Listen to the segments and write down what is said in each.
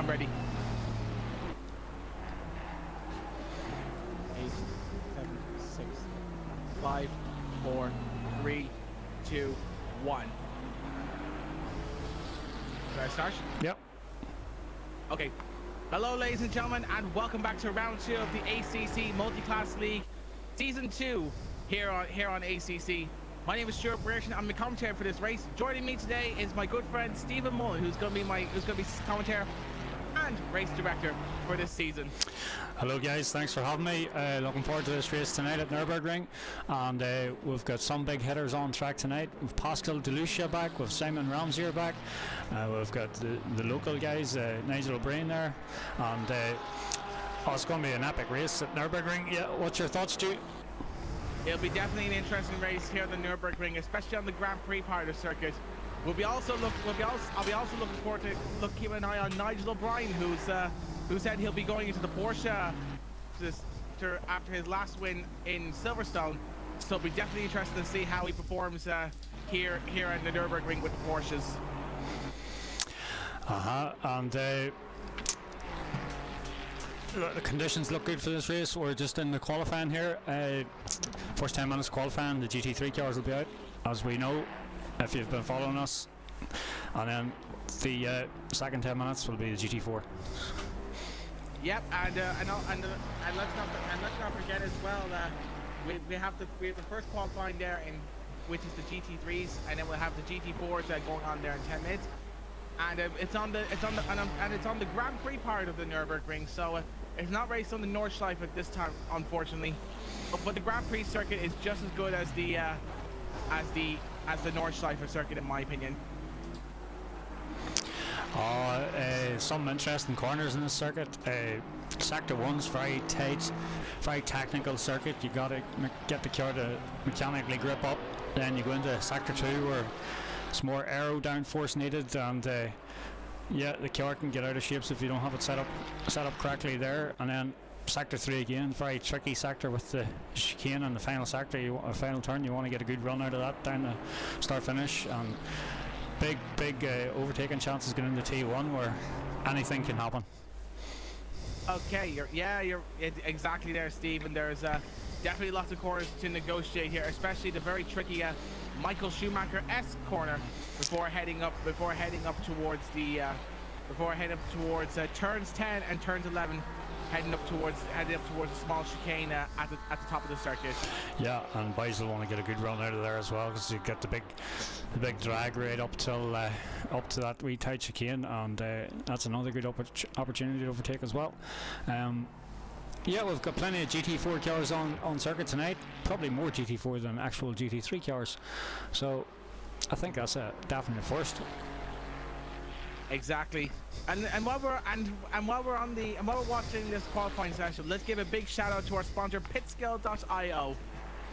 I'm ready. 8, 7, 6, 5, 4, 3, 2, 1. Should I start? Yep. Okay. Hello, ladies and gentlemen, and welcome back to round 2 of the ACC Multi-Class League Season 2 here on ACC. My name is Stuart Brereton. I'm the commentator for this race. Joining me today is my good friend Stephen Mullen, who's going to be commentator and race director for this season. Hello guys, thanks for having me. Looking forward to this race tonight at Nurburgring, and we've got some big hitters on track tonight. We've Pascal Delucia back, we've Simon Ramsey back, we've got the local guys, Nigel O'Brien there, and it's going to be an epic race at Nurburgring. Yeah, what's your thoughts, Stu? It'll be definitely an interesting race here at the Nurburgring, especially on the Grand Prix part of the circuit. I'll be also looking forward to keep an eye on Nigel O'Brien, who said he'll be going into the Porsche after his last win in Silverstone. So it'll be definitely interesting to see how he performs here at the Nurburgring with the Porsches. And the conditions look good for this race. We're just in the qualifying here. First 10 minutes qualifying, the GT3 cars will be out, as we know, if you've been following us. And then the second 10 minutes will be the GT4. Yep, and let's not forget as well that we have the first qualifying there, which is the GT3s, and then we'll have the GT4s going on there in 10 minutes. And it's on the Grand Prix part of the Nurburgring, so it's not raced on the Nordschleife at this time, unfortunately. But the Grand Prix circuit is just as good as the Nordschleife circuit, in my opinion. Some interesting corners in this circuit. Sector 1's very tight, very technical circuit. You got to get the car to mechanically grip up. Then you go into Sector 2 where it's more aero downforce needed, and yeah, the car can get out of shapes if you don't have it set up correctly there. And then Sector 3 again, very tricky sector with the chicane and the final sector. Final turn, you want to get a good run out of that down the start finish, and big overtaking chances going into T1 where anything can happen. Okay, you're exactly there, Steve. And there's definitely lots of corners to negotiate here, especially the very tricky Michael Schumacher S corner before heading up towards turns 10 and turns 11. Heading up towards a small chicane at the top of the circuit. Yeah, and boys will want to get a good run out of there as well, because you get the big drag right up to that wee tight chicane, and that's another good opportunity to overtake as well. Yeah, we've got plenty of GT4 cars on circuit tonight. Probably more GT4 than actual GT3 cars. So I think that's definitely a first. Exactly. And while we're watching this qualifying session, let's give a big shout out to our sponsor, pitskill.io.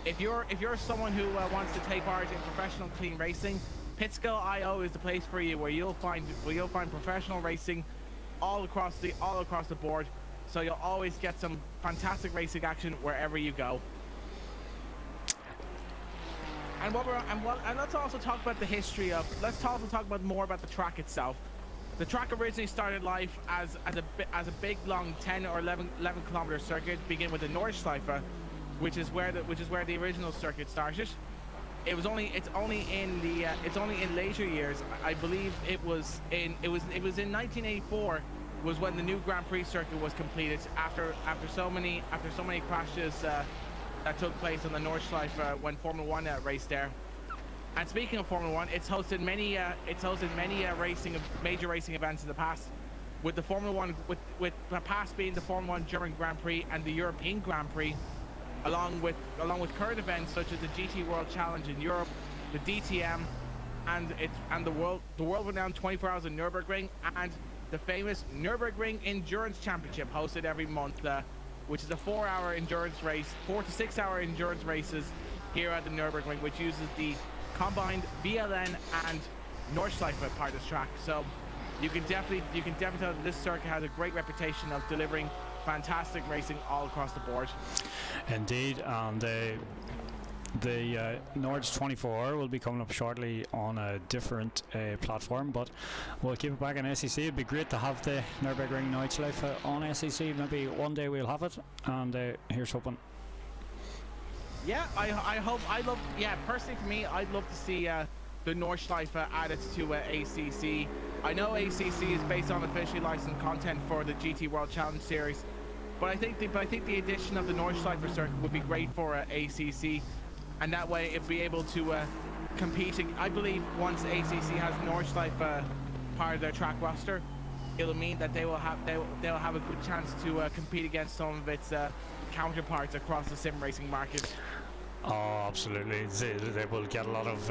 If you're someone who wants to take part in professional clean racing, pitskill.io is the place for you, where you'll find professional racing all across the board. So you'll always get some fantastic racing action wherever you go. And let's also talk about the history of. Let's also talk about more about the track itself. The track originally started life as a big long 10 or 11 kilometer circuit, begin with the Nordschleife, which is where the original circuit started. It's only in later years. I believe it was in 1984 was when the new Grand Prix circuit was completed after so many crashes that took place on the Nordschleife when Formula 1 raced there. And speaking of Formula 1, it's hosted many major racing events in the past, with the Formula 1 with the past being the Formula 1 German Grand Prix and the European Grand Prix, along with current events such as the GT World Challenge in Europe, the DTM, and the world-renowned 24 Hours in Nurburgring, and the famous Nurburgring Endurance Championship hosted every month, which is a 4-hour endurance race, 4 to 6 hour endurance races here at the Nurburgring, which uses the combined VLN and Nordschleife part of this track. So you can definitely tell that this circuit has a great reputation of delivering fantastic racing all across the board. Indeed, and The Nords 24 will be coming up shortly on a different platform, but we'll keep it back on ACC. It'd be great to have the Nurburgring Nordschleife on ACC. Maybe one day we'll have it, and here's hoping. Yeah, I hope. Personally for me, I'd love to see the Nordschleife added to ACC. I know ACC is based on officially licensed content for the GT World Challenge Series, but I think the addition of the Nordschleife circuit would be great for ACC. And that way it'd be able to compete. I believe once ACC has Nordschleife part of their track roster, it'll mean that they'll have a good chance to compete against some of its counterparts across the sim racing market. Oh, absolutely! They will get a lot of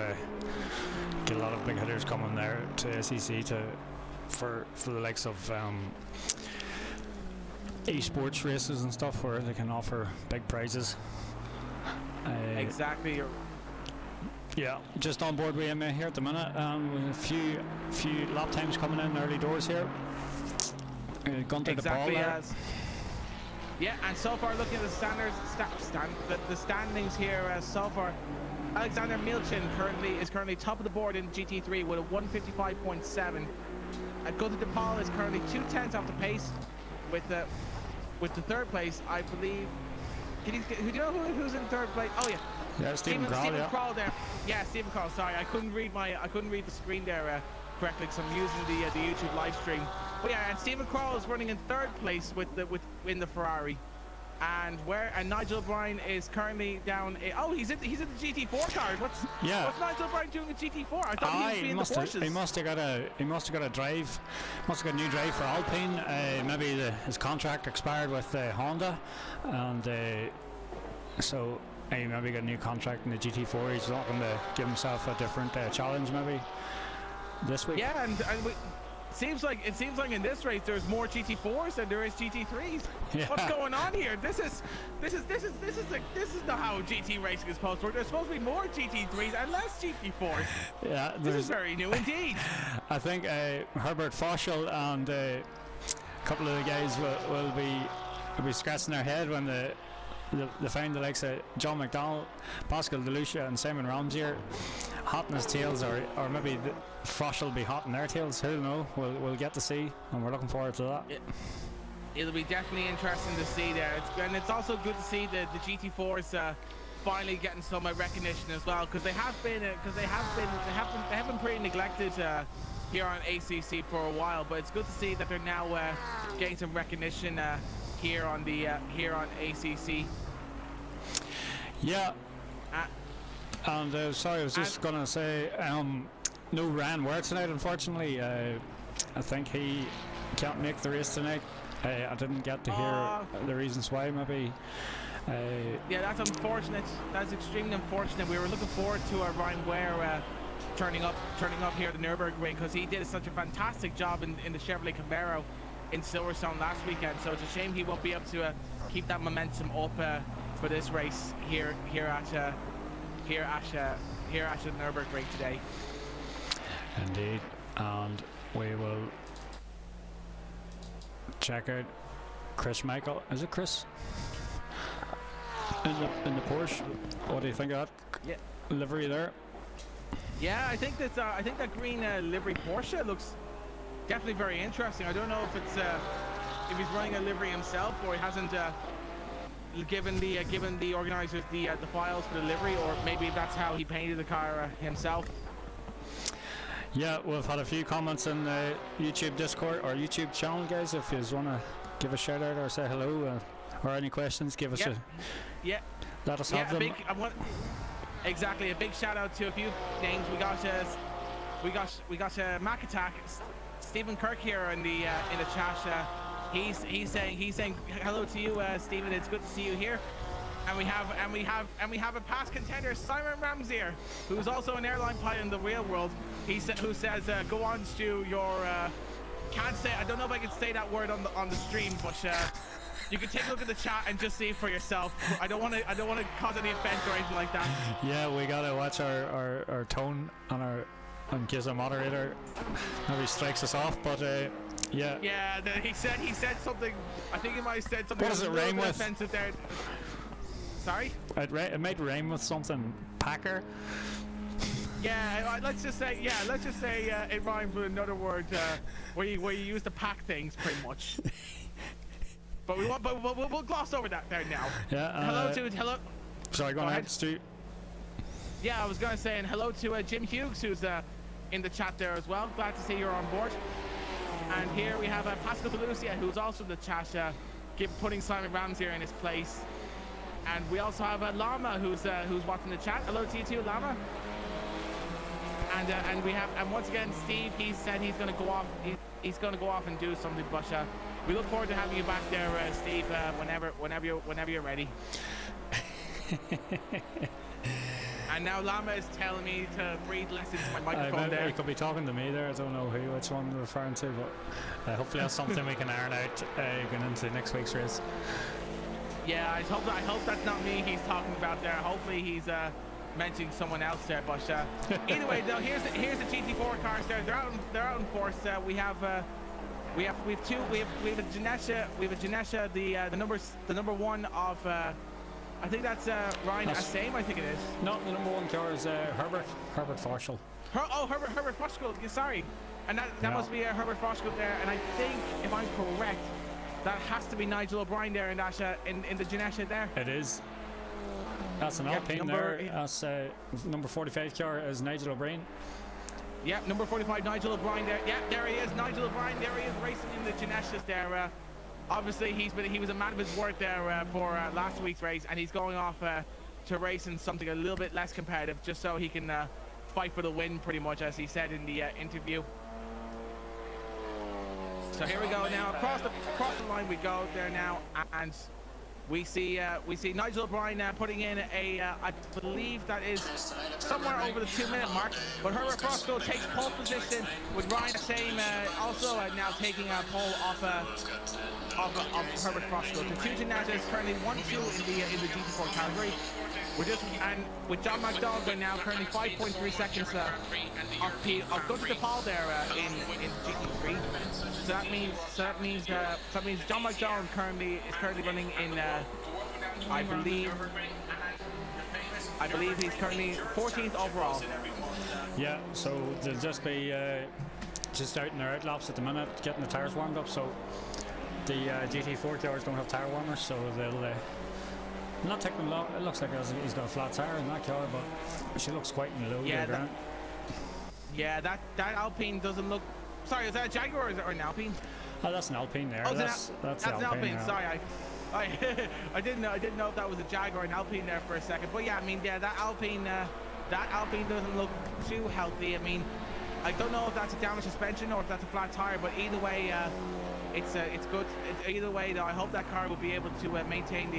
big hitters coming there to ACC for the likes of esports races and stuff, where they can offer big prizes. Exactly. Yeah, just on board with me here at the minute. With a few lap times coming in early doors here. Gunter Exactly. the ball there. Yeah, and so far looking at the the standings here, so far, Alexander Milchin is currently top of the board in GT3 with a 155.7. Gunter de Paul is currently 2/10 off the pace with the third place, I believe. Do you know who's in third place? Oh yeah. Yeah, Stephen Krall there. Yeah, Stephen Krall. Sorry, I couldn't read the screen there correctly because I'm using the YouTube live stream. But yeah, and Stephen Krall is running in third place in the Ferrari, and Nigel O'Brien is currently down. He's in the GT4 car. What's Nigel O'Brien doing in GT4? I thought he was being the Porsches. He must have got a drive. Must have got a new drive for Alpine. Maybe his contract expired with Honda, and so. He maybe got a new contract in the GT4. He's looking to give himself a different challenge maybe this week. Yeah, and it seems like in this race there's more GT4s than there is GT3s. Yeah. What's going on here? This is not how GT racing is supposed to work. There's supposed to be more GT3s and less GT4s. Yeah, this is very new indeed. I think Herbert Foschel and a couple of the guys will be scratching their head when they find the likes of John McDonald, Pascal DeLucia and Simon Ramsey hot in his tails, or maybe Frosch will be hot in their tails. Who'll know? We'll get to see, and we're looking forward to that. It'll be definitely interesting to see there. It's also good to see the GT4s finally getting some recognition as well, because they have been pretty neglected here on ACC for a while. But it's good to see that they're now getting some recognition here on ACC. Yeah. And sorry, I was just gonna say, no Ryan Ware tonight, unfortunately. I think he can't make the race tonight. I didn't get to hear the reasons why. Maybe. Yeah, that's unfortunate. That's extremely unfortunate. We were looking forward to Ryan Ware turning up here at the Nurburgring, because he did such a fantastic job in the Chevrolet Camaro in Silverstone last weekend. So it's a shame he won't be able to keep that momentum up for this race here at the Nurburgring today. Indeed, and we will check out Chris Michael. Is it Chris? In the Porsche. What do you think of that livery there? Yeah, I think that green livery Porsche looks definitely very interesting. I don't know if he's running a livery himself, or he hasn't given the organisers the files for the livery, or maybe that's how he painted the car himself. Yeah, we've had a few comments in the YouTube Discord or YouTube channel, guys. If you want to give a shout out or say hello or any questions, give us let us have them. Exactly, a big shout out to a few names. We got Mac Attack, Stephen Kirk here in the chat. He's saying hello to you, Stephen. It's good to see you here. And we have a past contender, Simon Ramsey, who's also an airline pilot in the real world. Who says, "Go on, Stu. Your can't say. I don't know if I can say that word on the stream, but you can take a look at the chat and just see it for yourself. I don't want to cause any offense or anything like that." Yeah, we gotta watch our tone in case a moderator maybe strikes us off. But yeah. Yeah, he said something. I think he might have said something. What does it rhyme with? Offensive there. Sorry? It might rhyme with something. Packer. Yeah, let's just say it rhymes with another word where you use to pack things pretty much. But we'll gloss over that there now. Yeah. Hello. Sorry, go ahead, Stu. Yeah, I was gonna say and hello to Jim Hughes, who's in the chat there as well. Glad to see you're on board. And here we have Pascal Delucia, who's also in the chat, putting Simon Ramsey in his place. And we also have Lama, who's watching the chat. Hello to you too, Lama. And once again, Steve. He said he's gonna go off. He's gonna go off and do something. But we look forward to having you back there, Steve. Whenever you're ready. And now Lama is telling me to breathe less into my microphone there. He could be talking to me there. I don't know which one I'm referring to, but hopefully that's something we can iron out going into next week's race. Yeah, I hope that's not me he's talking about there. Hopefully he's mentioning someone else there. But either way, though, here's the GT4 cars there. They're out in force. We have a Janesha, the number one of. I think that's Ryan Assame, I think it is. No, the number one car is Herbert Forschel. Herbert Forschel, sorry. And that must be Herbert Forschel there. And I think, if I'm correct, that has to be Nigel O'Brien there in the Janesha there. It is. That's an Alpine there. That's number 45 car is Nigel O'Brien. Yeah, number 45, Nigel O'Brien there. Yeah, there he is, Nigel O'Brien. There he is racing in the Janeshas there. Obviously, he was a man of his word there for last week's race, and he's going off to race in something a little bit less competitive, just so he can fight for the win, pretty much, as he said in the interview. So here we go now. Across the line we go there now, and we see Nigel O'Brien putting in I believe that is somewhere over the 2-minute mark. But Herbert Frosco takes pole position with Ryan Assame also now taking a pole off Herbert Frosco. The two Janata is currently 1-2 in the GT4 category. And with John McDonald they're now currently 5.3 seconds off Gunter de Paul there in GT3. So that means John McDonald is currently running in I believe he's currently 14th overall. Yeah, so they'll just be just out in their outlaps at the minute, getting the tires warmed up. So the GT4 cars don't have tire warmers, so they'll not take them long. It looks like he's got a flat tire in that car, but she looks quite in the low to the ground. Yeah, that Alpine doesn't look. Sorry, is that a Jaguar or an Alpine? Oh, that's an Alpine there. Oh, that's an Alpine. Yeah. Sorry, I didn't know if that was a Jaguar or an Alpine there for a second. But yeah, I mean, yeah, that Alpine doesn't look too healthy. I mean, I don't know if that's a damaged suspension or if that's a flat tire, but either way, it's good. Either way, though, I hope that car will be able to maintain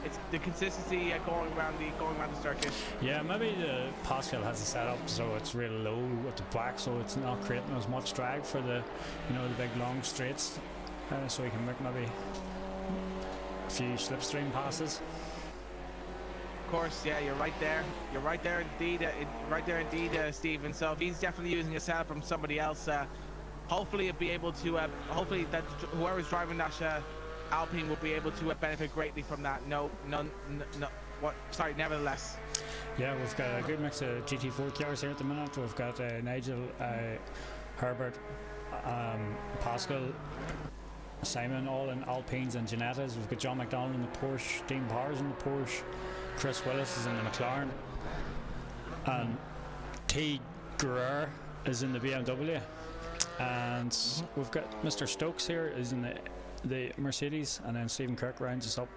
it's the consistency going around the circuit. Yeah, maybe the Pascal has a setup so it's really low at the back, so it's not creating as much drag for the the big long straights, so he can make maybe a few slipstream passes. Of course, yeah, you're right there indeed, Stephen. So if he's definitely using a setup from somebody else, hopefully it'll be able to hopefully that whoever's driving that Alpine will be able to benefit greatly from that. Nevertheless. Yeah, we've got a good mix of GT4 cars here at the minute. We've got Nigel, Herbert, Pascal, Simon, all in Alpines and Janettas. We've got John McDonald in the Porsche, Dean Powers in the Porsche, Chris Willis is in the McLaren, and T. Guerrero is in the BMW. And we've got Mr. Stokes here is in the Mercedes, and then Stephen Kirk rounds us up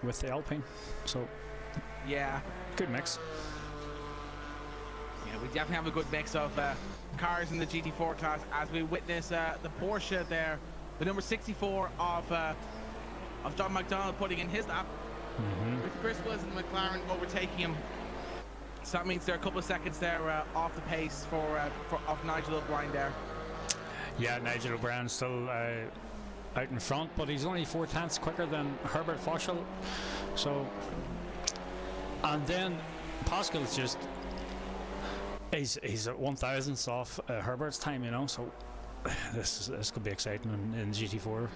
with the Alpine. So yeah, good mix. Yeah, we definitely have a good mix of cars in the GT4 class as we witness the Porsche there, the number 64 of John McDonald putting in his lap, with Chris Willis in the McLaren overtaking him. So that means they're a couple of seconds there off the pace of Nigel O'Brien there. Yeah, Nigel O'Brien still out in front, but he's only 4/10 quicker than Herbert Forschel. So, and then Pascal's just he's at 1,000th off Herbert's time, so this could be exciting in GT4.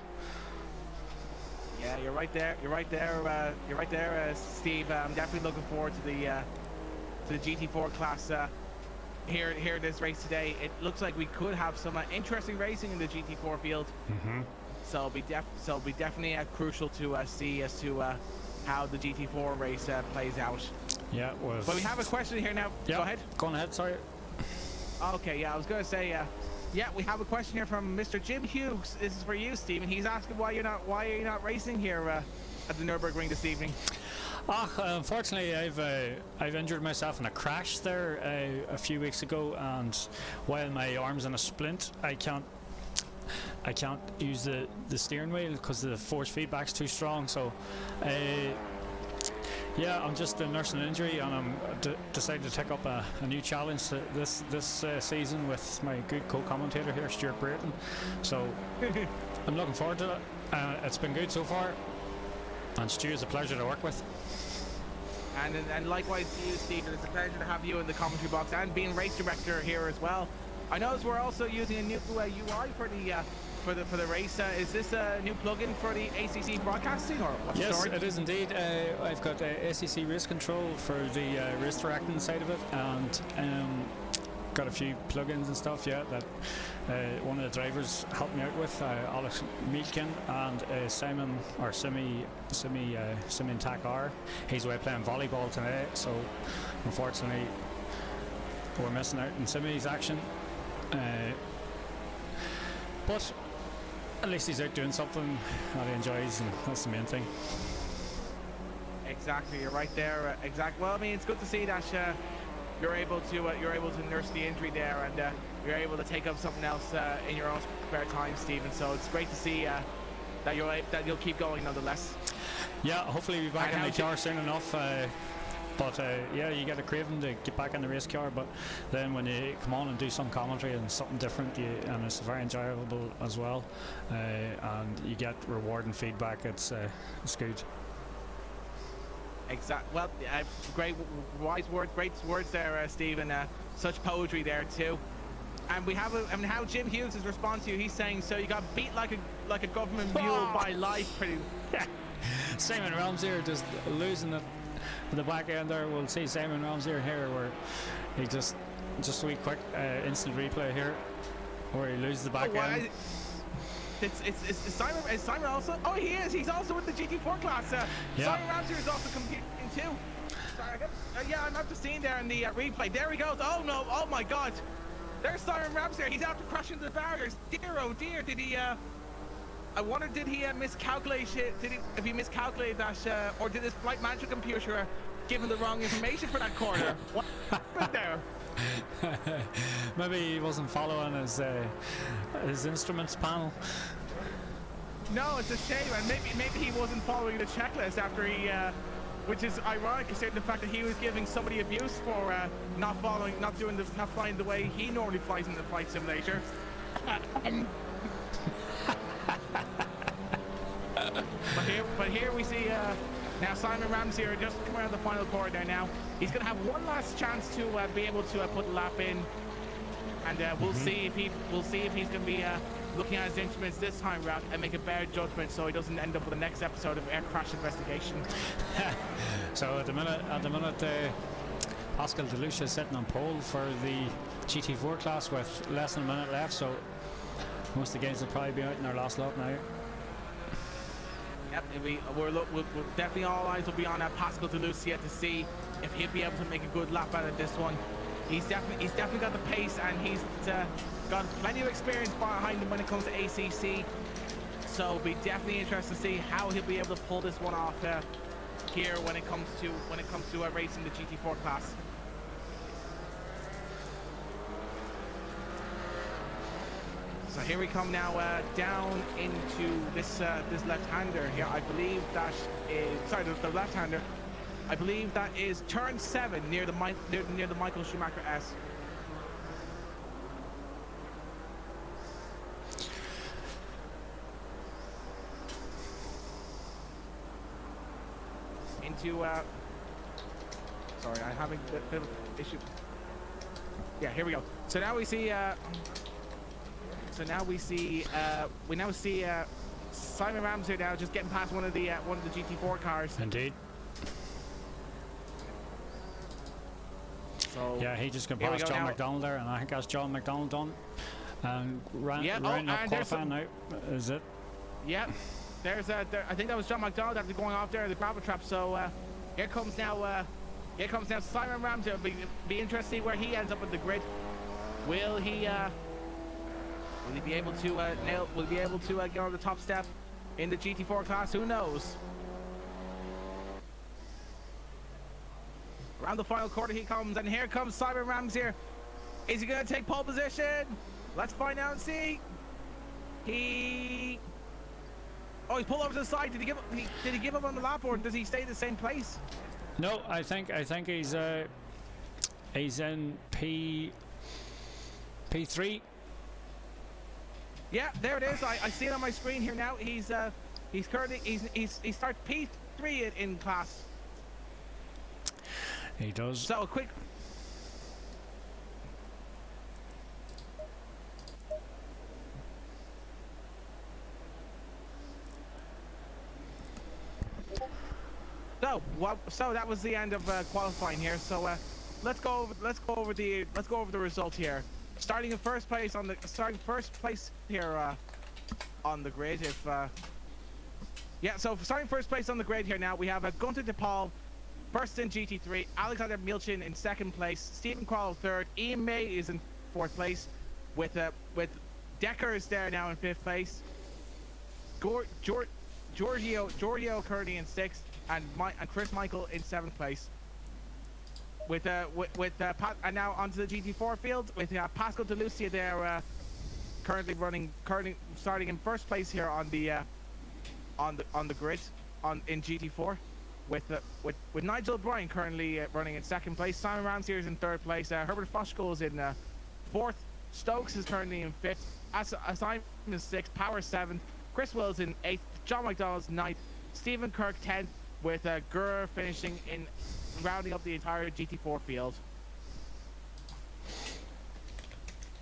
Yeah, you're right there. You're right there. You're right there, Steve. I'm definitely looking forward to the GT4 class here in this race today. It looks like we could have some interesting racing in the GT4 field. So it'll be definitely crucial to see as to how the GT4 race plays out. Yeah, well. But we have a question here now. Yeah, go ahead. Go on ahead. Sorry. Okay, yeah, I was going to say, yeah, we have a question here from Mr. Jim Hughes. This is for you, Stephen. He's asking why are you not racing here at the Nurburgring this evening? Unfortunately, I've injured myself in a crash there a few weeks ago, and while my arm's in a splint, I can't use the steering wheel because the force feedback's too strong. So, yeah, I'm just nursing an injury, and I'm decided to take up a new challenge this season with my good co-commentator here, Stuart Brayton. So I'm looking forward to it. It's been good so far, and Stu is a pleasure to work with. And likewise to you, Stephen. It's a pleasure to have you in the commentary box and being race director here as well. I notice we're also using a new UI for the race. Is this a new plugin for the ACC broadcasting, or what's the story? Yes, it is indeed. I've got ACC race control for the race directing side of it, and got a few plugins and stuff. Yeah, that one of the drivers helped me out with, Alex Mielkin, and Simon or Simeon Takar. He's away playing volleyball today, so unfortunately we're missing out in Simi's action. But at least he's out doing something that he enjoys, and that's the main thing. Exactly, you're right there. Well, I mean, it's good to see that you're able to nurse the injury there, and you're able to take up something else in your own spare time, Stephen. So it's great to see that you'll keep going nonetheless. Yeah, hopefully be back in the car soon enough. But yeah, you get a craving to get back in the race car, but then when you come on and do some commentary and something different, and it's very enjoyable as well, and you get rewarding feedback, it's good. Exactly. Well, great, wise words, great words there, Stephen. Such poetry there too. And we have how Jim Hughes' response to you. He's saying, so you got beat like a government mule by life, pretty. Simon Ramsey just losing it. The back end there, we'll see Simon Ramsey here where he just a wee quick instant replay here where he loses the back end. Is Simon also? Oh, he is. He's also with the GT4 class. Yeah. Simon Ramsey is also competing too. Sorry, yeah, I'm after seeing there in the replay. There he goes. Oh no! Oh my God! There's Simon Ramsey. He's after crashing the barriers. Dear, oh dear. Did he? I wonder, did he miscalculate it? If he miscalculated that, or did his flight management computer give him the wrong information for that corner? What happened there? Maybe he wasn't following his instruments panel. No, it's a shame, and maybe he wasn't following the checklist after he, which is ironic considering the fact that he was giving somebody abuse for not flying the way he normally flies in the flight simulator. But here we see now Simon Ramsey are just coming around the final corner now. He's going to have one last chance to be able to put the lap in, and we'll see if he's going to be looking at his instruments this time around and make a better judgment, so he doesn't end up with the next episode of Air Crash Investigation. So at the minute, Pascal Delucia is sitting on pole for the GT4 class with less than a minute left. So most of the games will probably be out in our last lap now. Yep, we're definitely all eyes will be on Pascal Delucia to see if he'll be able to make a good lap out of this one. He's definitely got the pace, and he's got plenty of experience behind him when it comes to ACC. So it'll be definitely interesting to see how he'll be able to pull this one off here when it comes to racing the GT4 class. So here we come now down into this left-hander here. I believe that is the left-hander. I believe that is turn 7 near the Michael Schumacher S. Into sorry, I'm having a bit of issue. Yeah, here we go. So now we see. Simon Ramsey now just getting past one of the GT4 cars. Indeed. So Yeah, he just got here we past go John now. McDonald there, and I think that's John McDonald done. And Yeah, rounding up and there's qualifying now, is it? Yeah, I think that was John McDonald after going off there the gravel trap. So here comes now Simon Ramsey. It'll be interesting to see where he ends up in the grid. Will he be able to nail? Will he be able to get on the top step in the GT4 class? Who knows? Around the final quarter he comes, and here comes Simon Ramsey. Is he going to take pole position? Let's find out and see. He pulled over to the side. Did he give up on the lap, or does he stay in the same place? No, I think he's in P3. Yeah, there it is. I see it on my screen here now. He's currently he starts P3 in class. He does. So a quick. So that was the end of qualifying here. So let's go over the result here. Starting first place here on the grid. So starting first place on the grid here now, we have Gunter De Paul first in GT3, Alexander Milchin in second place, Stephen Crowell third, Ian May is in fourth place, with Decker is there now in fifth place, Giorgio currently in sixth, and Chris Michael in seventh place. And now onto the GT4 field with Pascal De Lucia there, currently starting in first place here on the grid in GT4, with Nigel O'Brien currently running in second place. Simon Ramsey is in third place. Herbert Foshko is in fourth. Stokes is currently in fifth. Simon is sixth. Power seventh. Chris Wills in eighth. John McDonald's ninth. Stephen Kirk 10th, with Gurr finishing in, rounding up the entire GT4 field.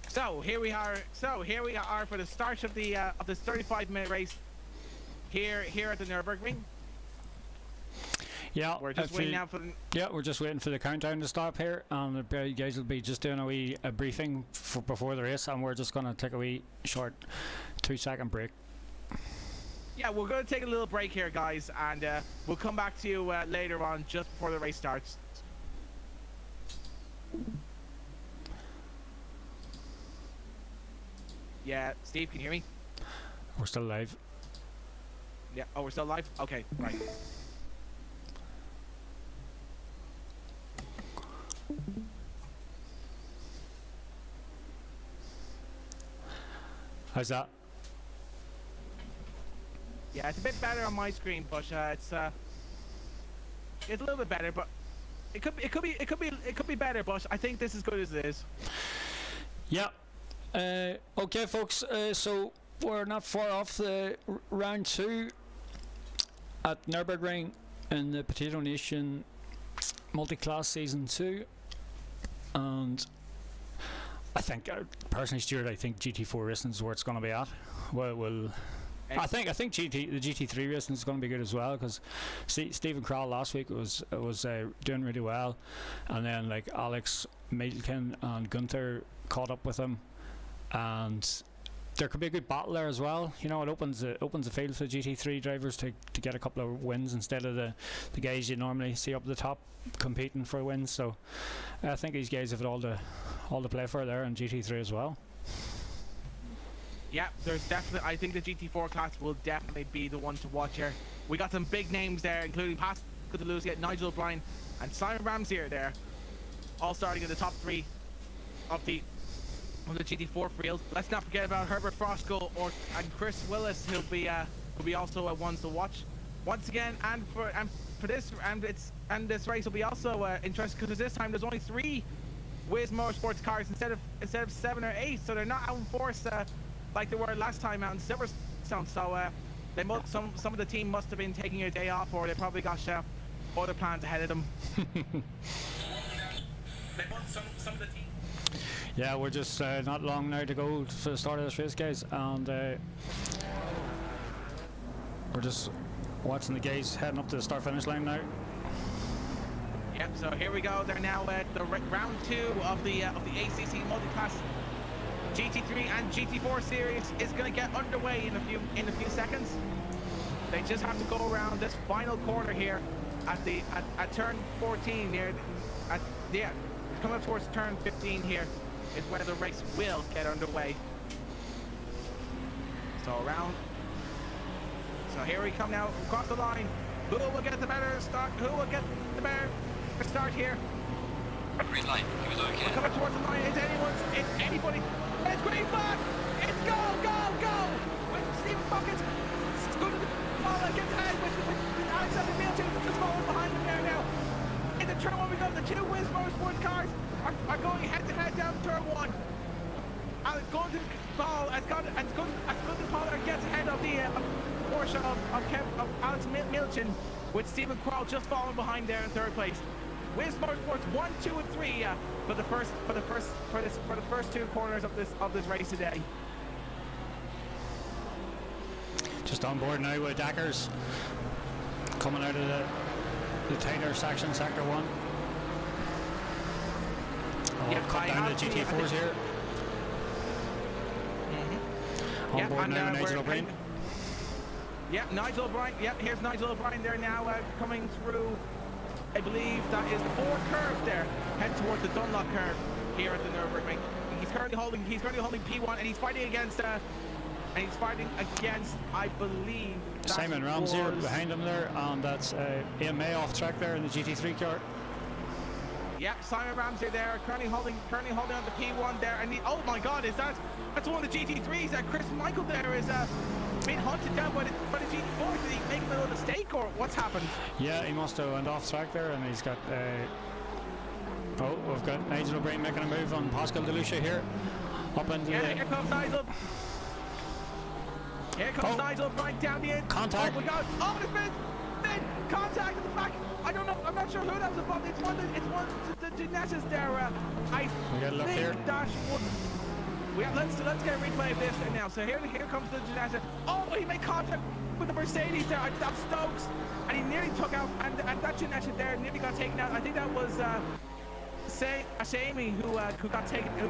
So here we are for the start of this 35-minute race here at the Nurburgring. Yeah, we're just waiting now for the. Yeah, we're just waiting for the countdown to stop here, and you guys will be just doing a briefing before the race, and we're just going to take a wee short 2-second break. Yeah, we're going to take a little break here, guys, and we'll come back to you later on, just before the race starts. Yeah, Steve, can you hear me? We're still live. Yeah. Oh, we're still live? Okay, right. How's that? Yeah, it's a bit better on my screen, but it's a little bit better, but it could be better, but I think this is good as it is. Yeah. Okay, folks. So we're not far off the round 2 at Nurburgring in the Potato Nation multi-class season 2, and I think personally, Stuart, I think GT4 racing is where it's going to be at. Well. I think the GT3 racing is going to be good as well, because Stephen Crowell last week was doing really well, and then like Alex Middleton and Gunther caught up with him, and there could be a good battle there as well. You know, it opens the field for the GT3 drivers to get a couple of wins instead of the guys you normally see up the top competing for wins. So I think these guys have it all to play for there in GT3 as well. Yeah, I think the GT4 class will definitely be the one to watch here. We got some big names there, including Pascal De Lucia, Nigel O'Brien, and Simon Ramsey are there, all starting in the top 3 of the GT4 field. Let's not forget about Herbert Frosco and Chris Willis, who'll be also ones to watch once again. And this race will be also interesting, because this time there's only 3 Wiz Motorsports cars instead of 7 or 8, so they're not out in force like they were last time out in Silverstone. So some of the team must have been taking a day off, or they probably got other plans ahead of them. Some of the team. Yeah, we're just not long now to go for the start of this race, guys, and We're just watching the guys heading up to the start finish line now. Yep, so here we go. They're now at the round 2 of the ACC multi-class GT3 and GT4 series is going to get underway in a few seconds. They just have to go around this final corner here at turn 14 here. Coming up towards turn 15 here is where the race will get underway. So around. So here we come now across the line. Who will get the better start? Who will get the better start here? Green light. Give us okay. Coming towards the line. It's anybody. It's green flag. It's go. With Stephen Buckets. It's good to the ball that gets ahead with Alexander Milton just falling behind him there now. In the turn 1 we go. The two Wiz Motorsports cars are going head to head down turn 1. Going to the ball as good as Pollard gets ahead of the Porsche of Alex Milchin, with Stephen Kroll just falling behind there in 3rd place. Wiz Motorsports 1, 2, and 3 for the first 2 corners of this race today. Just on board now with Dackers coming out of the Taylor section, sector 1. We'll cut down the GT4s here. On board now with Nigel O'Brien. Yep, Nigel O'Brien. Yep, here's Nigel O'Brien there now coming through. I believe that is the 4 curve there, head towards the Dunlop curve here at the Nurburgring. He's currently holding P1, and he's fighting against I believe Simon Ramsey behind him there, and that's Ian May off track there in the GT3 car. Yep, Simon Ramsey there, currently holding on the P1 there, and oh my God, that's one of the GT3s. Chris Michael there is being hunted down by the GT4. Did he make a little mistake, or what's happened? Yeah, he must have went off track there, and he's got. We've got Nigel O'Brien making a move on Pascal DeLucia here, up into. Yeah, here comes Nigel. Here comes Nigel right down the end. Contact. Oh my God! Oh, it's been contact at the back. I don't know. I'm not sure who that was above. It's one of the Ginetas there. We got a look here. Let's get a replay of this now. So here comes the Ginetta. Oh, he made contact with the Mercedes there. That's Stokes, and he nearly took out, and that Ginetta there nearly got taken out. I think that was Ashami who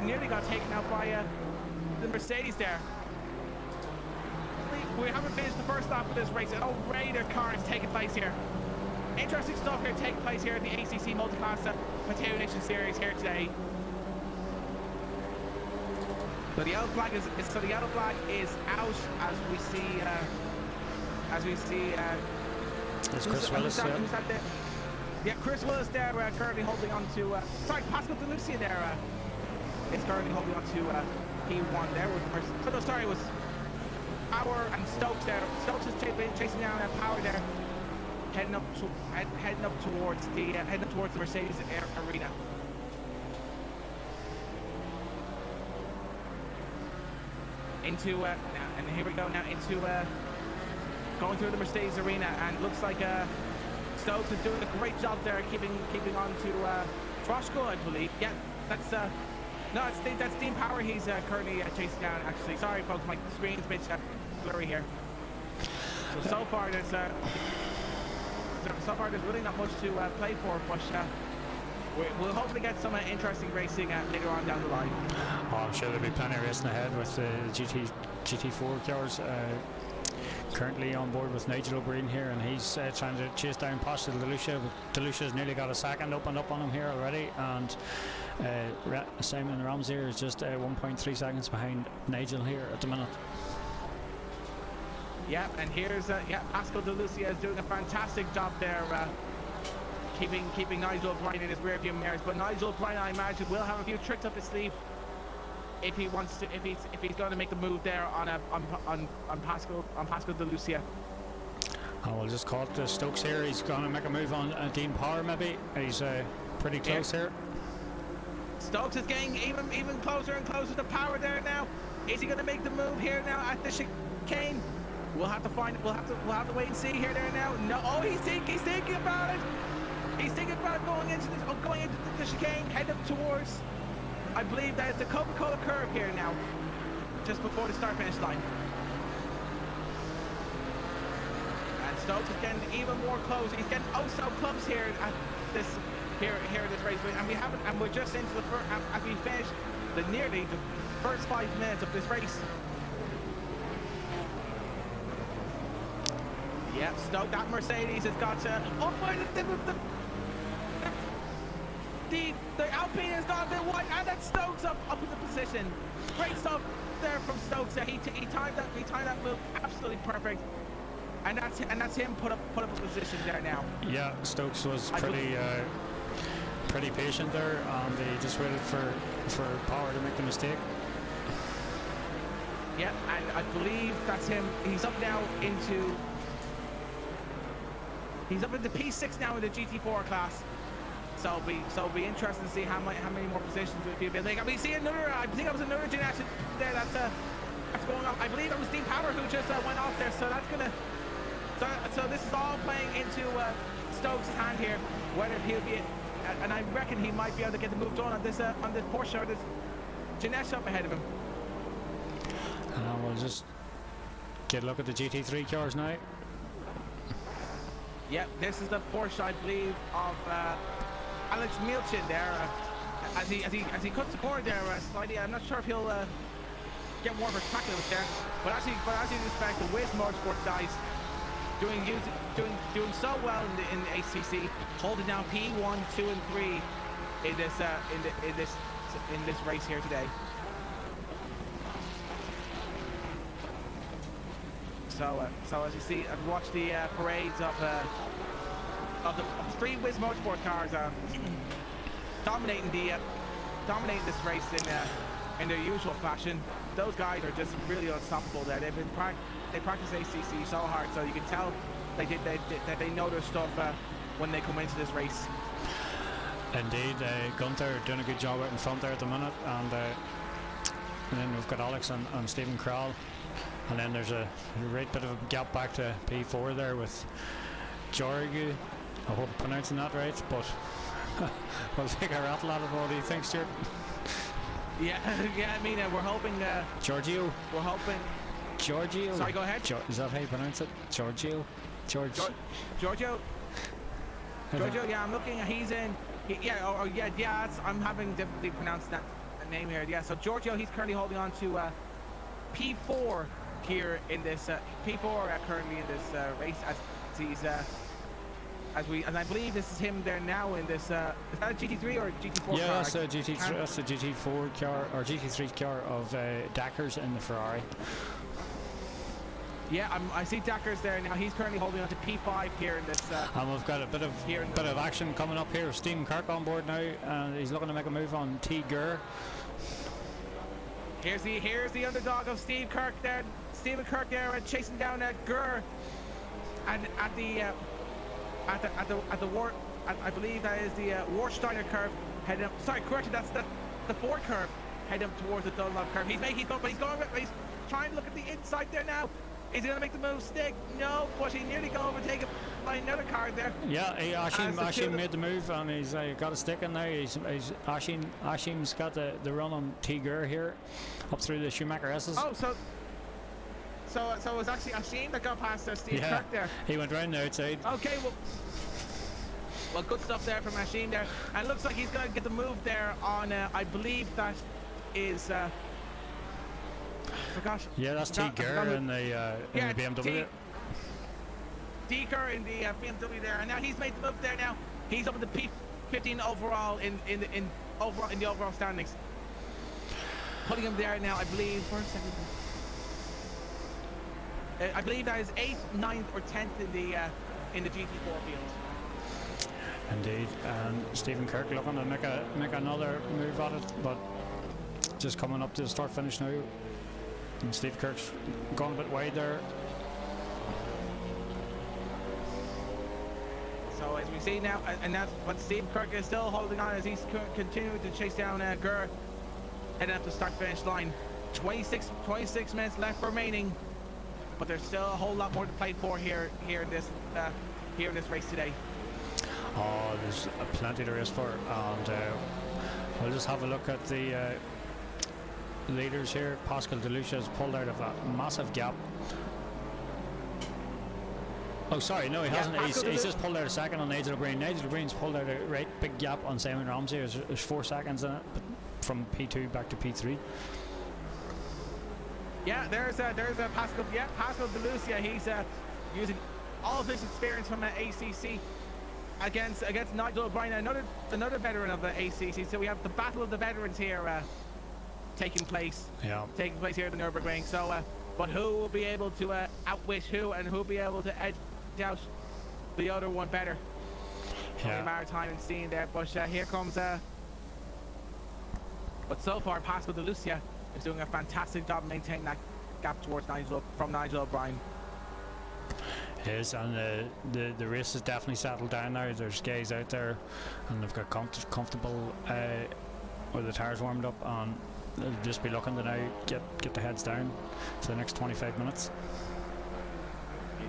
nearly got taken out by the Mercedes there. We haven't finished the first lap of this race, and already their car is taking place here. Interesting stuff here taking place here in the ACC Multi-Class Material Nation Series here today. So the yellow flag is out as we see. There's Chris Willis. Who's that there? Yeah, Chris Willis there currently holding on to. Sorry, Pascal DeLucia there is currently holding on to P1 there with. Oh no, sorry, it was Power and Stokes there. Stokes is chasing down Power there, heading up towards the Mercedes arena. Into now, and here we go now into going through the Mercedes arena, and looks like Stokes is doing a great job there, keeping on to Froschko, I believe. Yeah, that's that's Dean Power. He's currently chasing down. Actually, sorry folks, my screen's a bit blurry here. So far there's really not much to play for, but we'll hopefully get some interesting racing later on down the line. Oh, I'm sure there'll be plenty of racing ahead with the GT4 cars. Currently on board with Nigel O'Brien here, and he's trying to chase down Pascal DeLucia, but DeLucia's nearly got a second opened up on him here already, and Simon Ramsey is just 1.3 seconds behind Nigel here at the minute. Yeah, and here's Pascal DeLucia is doing a fantastic job there, keeping Nigel O'Brien in his rearview mirrors. But Nigel O'Brien, I imagine, will have a few tricks up his sleeve if he wants to, if he's going to make the move there on Pascal DeLucia. We'll just call it Stokes here. He's going to make a move on Dean Power, maybe. He's pretty close here. Stokes is getting even closer and closer to Power there now. Is he going to make the move here now at the chicane? We'll have to find. We'll have to wait and see here there now. No, oh, he's thinking about it. He's thinking about going into the chicane, head up towards. I believe that is the Coca-Cola curve here now, just before the start-finish line. Stokes is getting even more close. He's getting oh so close here at this here in this race, and we haven't, and we're just into the first. As we finished nearly the first 5 minutes of this race. Yep, Stokes. That Mercedes has got oh my, the Alpine has gone a bit wide, and then Stokes up in the position. Great stuff there from Stokes. He timed that move absolutely perfect, and that's him put up a position there now. Yeah, Stokes was pretty patient there, and he just waited for Power to make the mistake. Yeah, and I believe that's him. He's up into P6 now in the GT4 class. So it'll be interesting to see how many more positions we'll be like. We see another. I think it was another generation there that's going on. I believe it was Dean Power who just went off there. So that's gonna. So this is all playing into Stokes' hand here. Whether he'll be, and I reckon he might be able to get the move done on this Porsche or this Jeunesse up ahead of him. We'll just get a look at the GT3 cars now. Yep, this is the Porsche, I believe, of Alex Milchin there. As he cuts the corner there slightly, I'm not sure if he'll get more of a track limits there. But as you expect, the Wiz Motorsports guys doing so well in the ACC, holding down P1, 2, and 3 in this race here today. So as you see, I've watched the parades of the 3 Wiz Motorsport cars dominating this race in their usual fashion. Those guys are just really unstoppable there. They practice ACC so hard, so you can tell that they know their stuff when they come into this race. Indeed, Gunther doing a good job out in front there at the minute, and then we've got Alex and Stephen Krall. And then there's a right bit of a gap back to P4 there with Jorgu. I hope I'm pronouncing that right, but we'll take a rattle at it. What do you think, Stuart? Yeah, I mean, we're hoping... Giorgio? We're hoping... Giorgio? Sorry, go ahead. Is that how you pronounce it? Giorgio? Giorgio? Giorgio, yeah, I'm looking, he's in... I'm having difficulty pronouncing that name here. Yeah, so Giorgio, he's currently holding on to P4 here in this P4 currently in this race as he's and I believe this is him there now in this is that a GT3 or a GT4 yeah, car? that's a GT3, that's a GT4 car or GT3 car of Dakars in the Ferrari. Yeah, I see Dakars there now. He's currently holding on to P5 here in this and we've got a bit of action coming up here with Stephen Kirk on board now, and he's looking to make a move on T. Gurr. Here's the underdog of Stephen Kirk there, chasing down Gurr, and at the I believe that is the Warsteiner curve heading up. Sorry, correction, that's the Ford curve heading up towards the Dunlop curve. He's trying to look at the inside there now. Is he gonna make the move stick? No, but he nearly got overtaken by another car there. Yeah, Ashim made the move, and he's got a stick in there. Ashim's got the run on T. Gurr here, up through the Schumacher S's. Oh, so it was actually Ashim that got past Steve Kirk there. He went round the outside. Okay, well, good stuff there from Ashim there, and it looks like he's gonna get the move there on. I believe that is. Yeah, that's T. Gurr in the BMW. T. Gurr in the BMW there, and now he's made the move there. Now he's up in the P15 overall in the overall standings. Putting him there now, I believe. For a second, I believe that is 8th, 9th, or 10th in the GT4 field. Indeed, and Stephen Kirk looking to make another move at it, but just coming up to the start finish now. And Steve Kirk's gone a bit wide there. So as we see now, and that's what Steve Kirk is still holding on as he's continuing to chase down Gurr, heading up the start-finish line. 26 minutes left remaining, but there's still a whole lot more to play for here in this race today. Oh, there's plenty to race for, and we'll just have a look at the leaders here. Pascal Delucia has pulled out of a massive gap. Oh, sorry, no, he hasn't. Pascal He's just pulled out a second on Nurburgring. Nurburgring's pulled out a right big gap on Simon Ramsey. There's 4 seconds in it, but from P2 back to P3. Yeah, there's a Pascal. Yeah, Pascal De Lucia. He's using all of his experience from the ACC against Nigel O'Brien, another veteran of the ACC. So we have the battle of the veterans here taking place. Yeah. Taking place here at the Nurburgring. So, but who will be able to outwit who, and who will be able to edge out the other one better? Yeah. Maritime and seeing there, but here comes. But so far, Pascal De Lucia is doing a fantastic job maintaining that gap towards Nigel O'Brien. It is, and the race has definitely settled down now. There's guys out there, and they've got comfortable with the tyres warmed up, and they'll just be looking to now get the heads down for the next 25 minutes.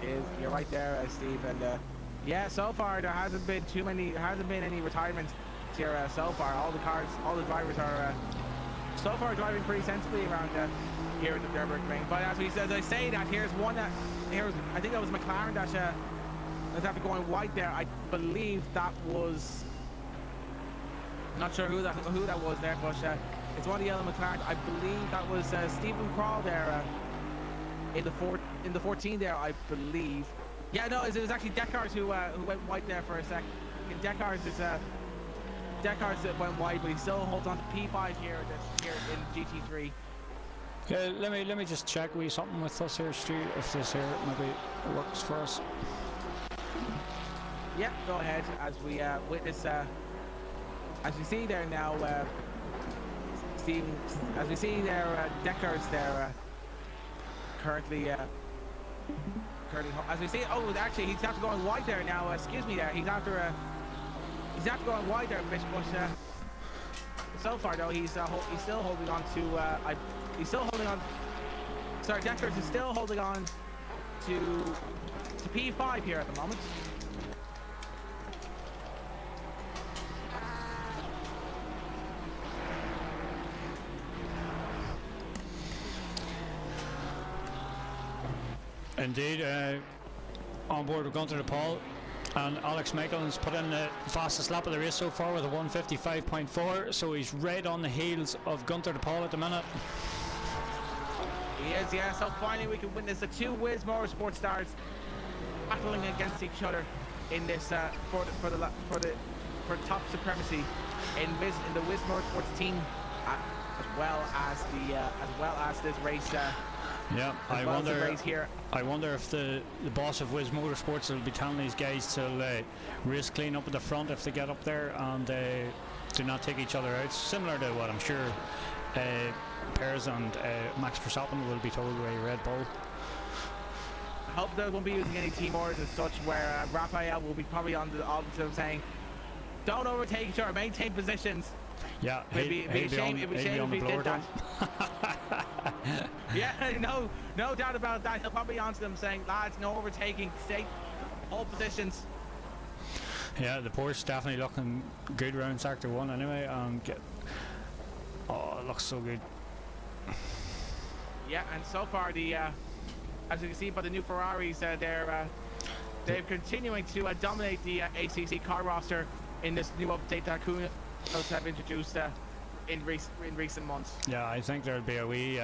It is. You're right there, Steve, and yeah. So far, there hasn't been any retirements here so far. All the drivers are so far driving pretty sensibly around here at the Nurburgring. But as I say that, here's one that I think that was McLaren that was after going white there. I believe that was, not sure who that was there, but it's one of the yellow McLaren. I believe that was Stephen Crawl there in the 14 there, I believe. Yeah, no, it was actually Deckard who went white there for a second. Deckard went white, but he still holds on to P5 here in GT3. Yeah, let me just check something with us here, Stu, if this here maybe works for us. Yeah, go ahead as we witness, as we see there now, as we see there, Deckard's there currently, as we see, oh, actually he's after going wide there now. Excuse me, there he's after going wide there, but so far though he's still holding on to Sorry, Deckard is still holding on to P5 here at the moment. Indeed, on board with Gunter de Paul, and Alex Michael's put in the fastest lap of the race so far with a 1:55.4, so he's right on the heels of Gunter de Paul at the minute. He is, yeah. So finally we can witness the two Wiz Motorsport stars battling against each other in this for top supremacy in the Wiz Motorsports team, as well as this race. Yeah, I wonder if the boss of Wiz Motorsports will be telling these guys to race clean up at the front if they get up there and do not take each other out. Similar to what I'm sure Perez and Max Verstappen will be told by Red Bull. I hope they won't be using any team orders as such, where Raphael will be probably on to them saying, "Don't overtake each other, maintain positions." Yeah, it'd be a shame if he did that. Yeah, no doubt about that. He'll probably be on to them saying, "Lads, no overtaking, stay, hold positions." Yeah, the Porsche definitely looking good around Sector 1 anyway. Oh, it looks so good. Yeah, and so far as you can see by the new Ferraris, they're continuing to dominate the ACC car roster in this new update that Kunos have introduced in recent months. Yeah, I think there'll be a wee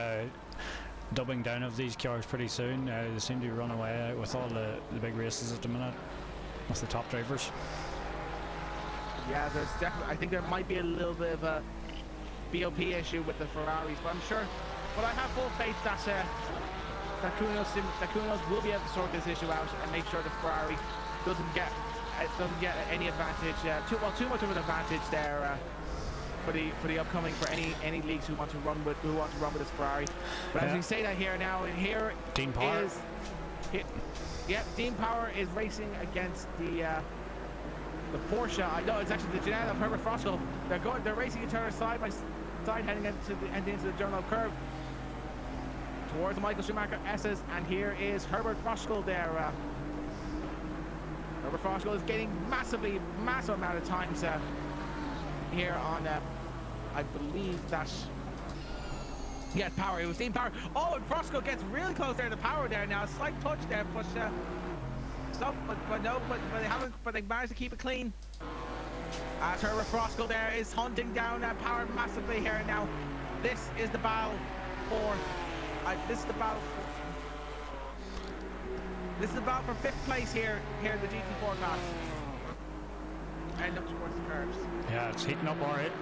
dubbing down of these cars pretty soon. They seem to be running away with all the big races at the minute with the top drivers. Yeah, there's definitely. I think there might be a little bit of a BOP issue with the Ferraris, but I'm sure. But I have full faith that Kunos will be able to sort this issue out and make sure the Ferrari doesn't get any advantage, too much of an advantage there for the upcoming, for any leagues who want to run with this Ferrari. But as we say that here now, Dean Power. Dean Power is racing against the Porsche. I know it's actually the Janelle of Herbert Froschel. They're racing each other side by side, heading into the Journal Curve towards the Michael Schumacher S's, and here is Herbert Froschel there. Herbert Froschel is gaining massive amount of times here on, I believe that, yeah, Power. It was Dean Power. Oh, and Froschel gets really close there to Power there now. A slight touch there, but stuff, but no, but they haven't, but they managed to keep it clean. As Herbert Froskel there is hunting down Power massively here now. This is the battle for. This is the battle. This is the battle for 5th place here in the GT4 class. And up towards the curves. Yeah, it's heating up alright.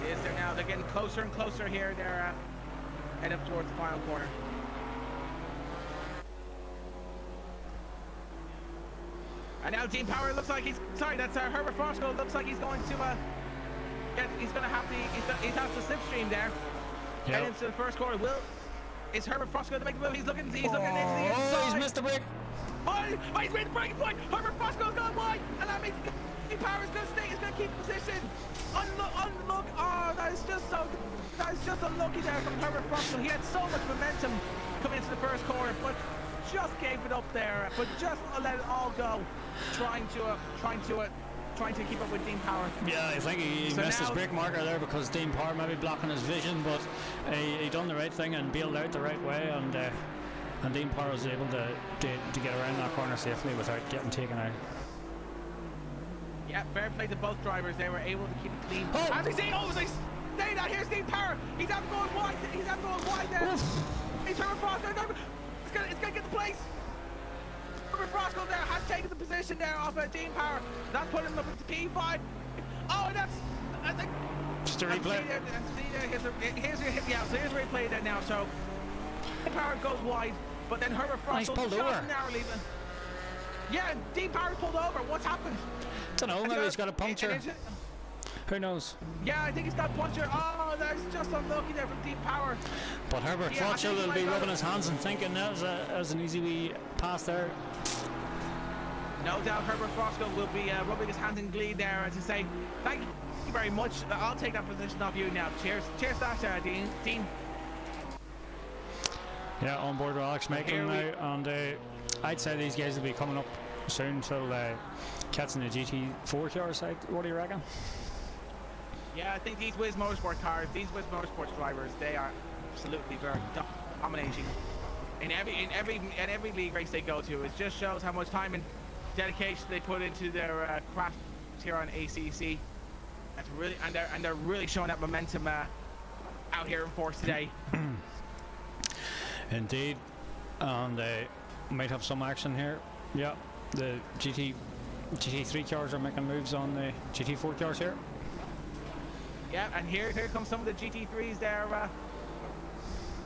It is there now. They're getting closer and closer here. They're heading up towards the final corner. And now Dean Power looks like he's sorry. That's Herbert Froskel. Looks like he's going to he's going to have the he has the slipstream there. Yep. And into the first corner. Is Herbert Froskel going to make the move? He's looking into the inside. Oh, he's missed the break. Oh, he's made the breaking point. Herbert Froskel's gone wide, and that means Dean Power is going to stay. He's going to keep the position. Unlook. Oh, that is just unlucky there from Herbert Froskel. He had so much momentum coming into the first corner, but just gave it up there, but just let it all go, trying to keep up with Dean Power. Yeah, I think he missed his brake marker there because Dean Power maybe blocking his vision, but he done the right thing and bailed out the right way, and Dean Power was able to get around that corner safely without getting taken out. Yeah, fair play to both drivers. They were able to keep it clean. Oh! As we see, stay down. Here's Dean Power. He's out going wide. There. He's Herbert Froskel. It's gonna get the place. Herbert Froskel there has taken the position there off Dean Power. That's putting him up into P5. Oh, and that's just a replay. Here's a replay there now. So Dean Power goes wide, but then Herbert Froskel pulled just over. narrowly. Yeah, Dean Power's pulled over. What's happened? I don't know. Maybe he's got a puncture. Who knows? Yeah, I think he's got a puncture. Oh, that's just unlucky there from Dean Power. But Herbert Froskel will be rubbing his hands and thinking that was an easy wee pass there. No doubt Herbert Froskel will be rubbing his hands in glee there to say, thank you very much. I'll take that position off you now. Cheers that, Dean. Yeah, on board with Alex Maitland now, and I'd say these guys will be coming up soon till catching the GT4 car side. What do you reckon? Yeah, I think these Wiz Motorsport cars, these Wiz Motorsport drivers, they are absolutely very dominating in every league race they go to. It just shows how much time and dedication they put into their craft here on ACC. That's really and they're really showing that momentum out here in force today. Indeed, and they might have some action here. Yeah, the GT3 cars are making moves on the GT4 cars here. Yeah, and here come some of the GT3s.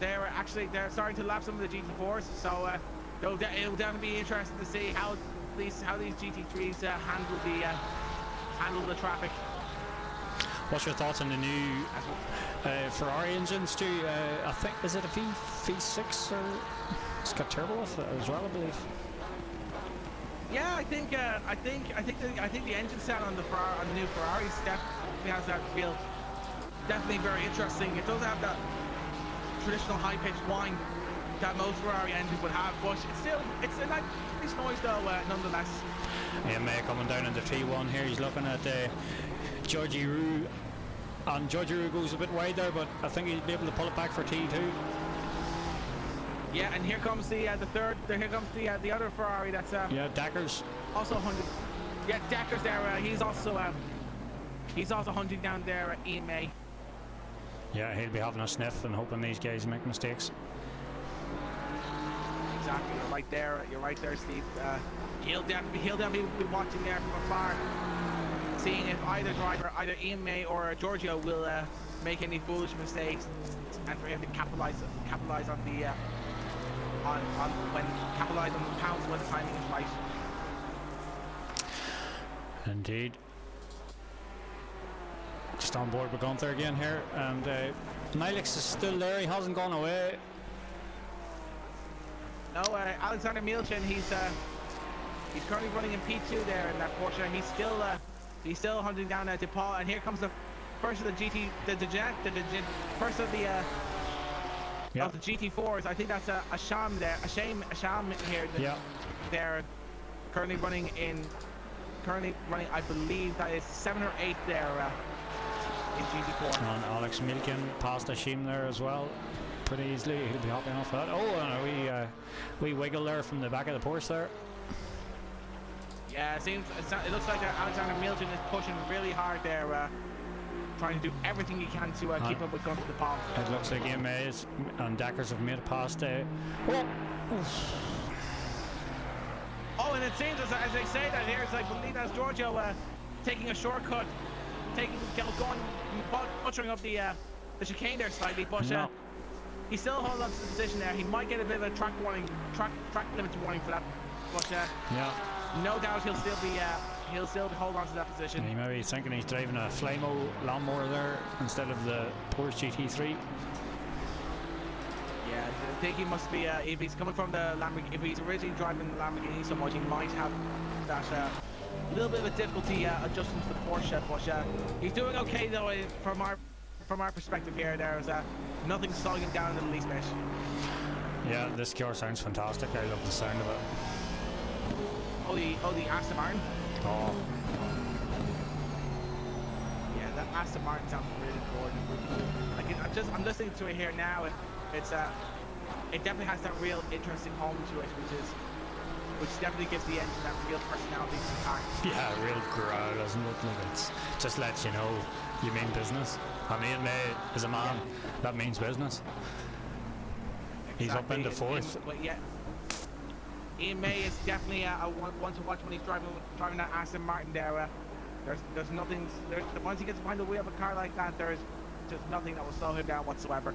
They're starting to lap some of the GT4s. So it'll definitely be interesting to see how these GT3s handle the traffic. What's your thoughts on the new Ferrari engines too? I think is it a V6 or it's got turbo with it as well, I believe. Yeah, I think the engine set on the new Ferrari definitely has that feel. Definitely very interesting. It does have that traditional high-pitched whine that most Ferrari engines would have, but it's a nice noise though, nonetheless. Yeah, May coming down into T1 here. He's looking at Georgie Roux, and Georgie Roux goes a bit wide there, but I think he'll be able to pull it back for T2. Yeah, and here comes the third. Here comes the other Ferrari. That's Deckers. Also 100. Yeah, Deckers there. He's also hunting down there at EMA. Yeah, he'll be having a sniff and hoping these guys make mistakes. Exactly, you're right there, Steve. He'll definitely be watching there from afar, seeing if either driver, either EMA or Giorgio, will make any foolish mistakes, and for him to capitalize on the capitalize on the pounds when the timing is right. Indeed. Just on board with Gunther again here, and Milix is still there. He hasn't gone away. No, Alexander Milchin, he's currently running in P2 there in that Porsche. He's still hunting down DePaul, and here comes the first of the first of the of the GT4s. I think that's Asham there, Asham here. They're currently running, I believe that is 7 or 8 there in GT4. And Alex Milken passed Ashim there as well pretty easily. He'll be hopping off that. Oh, and wee wiggle there from the back of the Porsche there. Yeah, it looks like Alexander Milton is pushing really hard there, trying to do everything he can to keep up with Gunther de Paul. It looks like AMA and Deckers have made it past. Oh, and it seems as they say that here, it's like Bolinas Giorgio taking a shortcut, going butchering up the chicane there slightly, but he still holds on to the position there. He might get a bit of a track limits warning for that, but no doubt he'll still hold on to that position. And he maybe thinking he's driving a Flymo lawnmower there instead of the Porsche GT3. Yeah, I think he must be, if he's coming from the Lamborghini, if he's originally driving the Lamborghini so much, he might have that little bit of a difficulty adjusting to the Porsche, but he's doing okay though from our perspective here. There's nothing slowing him down in the least bit. Yeah, this car sounds fantastic. I love the sound of it. Oh, the Aston Martin? Oh. Yeah, that Aston Martin sounds really good. Like, I'm listening to it here now, and it definitely has that real interesting home to it, which definitely gives the engine that real personality to the car. Yeah, real growl, doesn't it? It just lets you know you mean business. I mean, as a man, that means business. Exactly. He's up into fourth. But yeah, Ian May is definitely a one to watch when he's driving that Aston Martin there. There's nothing. Once he gets behind the wheel of a car like that, there's just nothing that will slow him down whatsoever.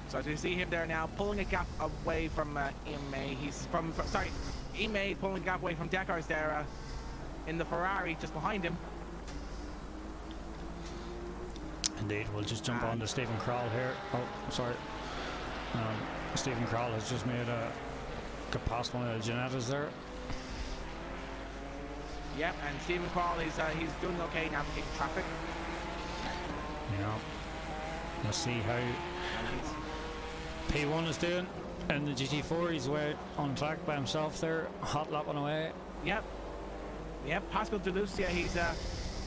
So as you see him there now, pulling a gap away from Ian May. Ian May is pulling a gap away from Deckers there in the Ferrari just behind him. Indeed, we'll just jump on to Stephen Krall here. Oh, sorry. Stephen Krall has just made got past one of the Janettas there. Yep, and Stephen Krall he's doing okay navigating traffic. Yeah. Let's see how P1 is doing in the GT4. He's way on track by himself there, hot lapping away. Yep. Pascal De Lucia, he's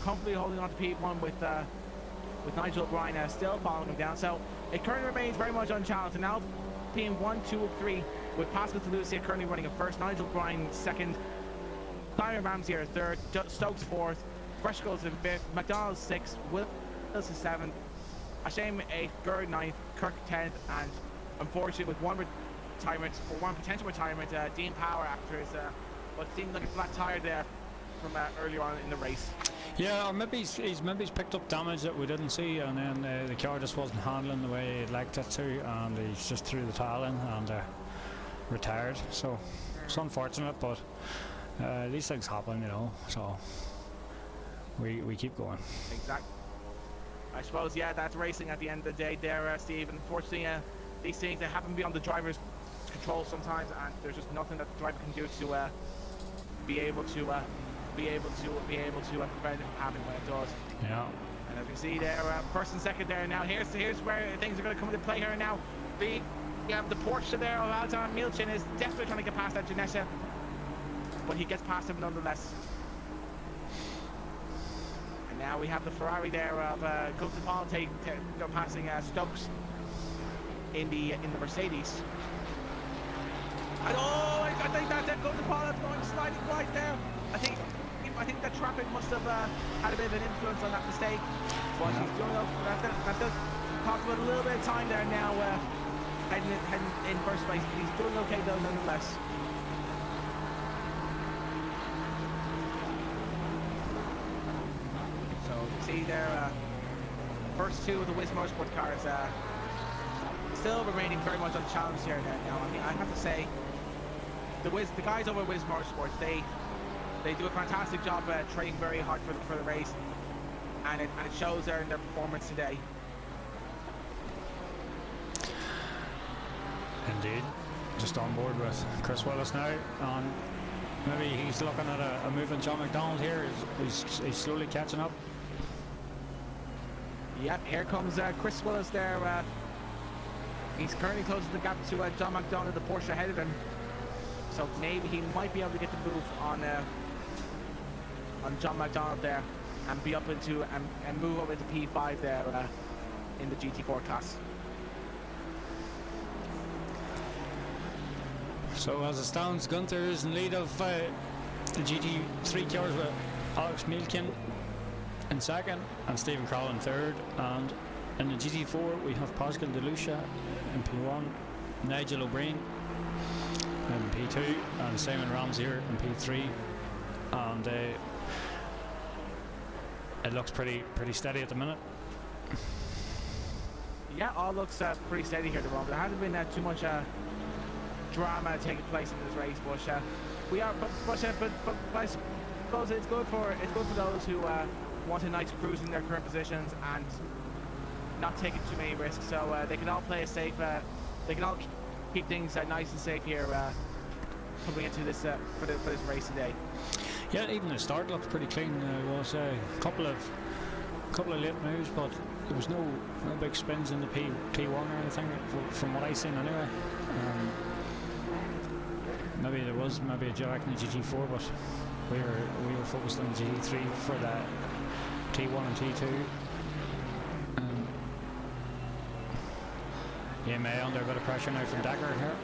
comfortably holding on to P1 with Nigel O'Brien still following him down. So it currently remains very much unchallenged. And now P1, 2, 3 with Pascal De Lucia currently running at first, Nigel O'Brien second, Tyron Ramsey are third, Stokes fourth, Freshgulls in fifth, McDonald sixth, Wills is seventh, Ashame eighth, Gerd ninth, Kirk 10th, and unfortunately with one potential retirement, Dean Power after his what seemed like a flat tire there from earlier on in the race. Yeah, or maybe he's picked up damage that we didn't see, and then the car just wasn't handling the way he'd liked it to, and he's just threw the towel in and retired. So it's unfortunate, but these things happen, you know. So we keep going. Exactly. I suppose, yeah, that's racing at the end of the day there, Steve. Unfortunately, these things, they happen beyond the driver's control sometimes, and there's just nothing that the driver can do to be able to prevent it from happening when it does. Yeah. And as we see there, first and second there now. Here's where things are going to come into play here now. The Porsche there of Alexander Milchin is desperately trying to get past that Janetta, but he gets past him nonetheless. And now we have the Ferrari there of Gunther Paul passing Stokes in the Mercedes. And I think that's it. Gunther Paul is going slightly wide there. I think the traffic must have had a bit of an influence on that mistake. But he's doing that's going to cost him a little bit of time there now, heading in first place. He's doing okay though, nonetheless. So you see there, first two of the Wiz Motorsport cars still remaining very much unchallenged here now. I mean, I have to say, the guys over Wiz Motorsports, they do a fantastic job training very hard for the race, and it shows there in their performance today. Indeed. Just on board with Chris Willis now, and maybe he's looking at a moving John McDonald here. He's slowly catching up. Yep, here comes Chris Willis there. He's currently closing the gap to John McDonald, the Porsche ahead of him. So maybe he might be able to get the move on John McDonald there, and be up into and move up into P5 there in the GT4 class. So as it stands, Gunther is in lead of the GT3 cars with Alex Mielkin in second and Stephen Crowell in third. And in the GT4 we have Pascal DeLucia in P1, Nigel O'Brien in P2 and Simon Ramsier in P3. And it looks pretty steady at the minute. Yeah, all looks pretty steady here at the moment. There hasn't been too much drama taking place in this race, but we are. But I suppose it's good for those who want a nice cruise in their current positions and not taking too many risks. So they can all play a safe. They can all keep things nice and safe here coming into this for this race today. Yeah, even the start looked pretty clean. There was a couple of late moves, but there was no big spins in the P1 or anything from what I seen anyway. Maybe there was a jack in the GT4, but we were focused on the GT3 for that T1 and T2. EMA under a bit of pressure now from Decker here.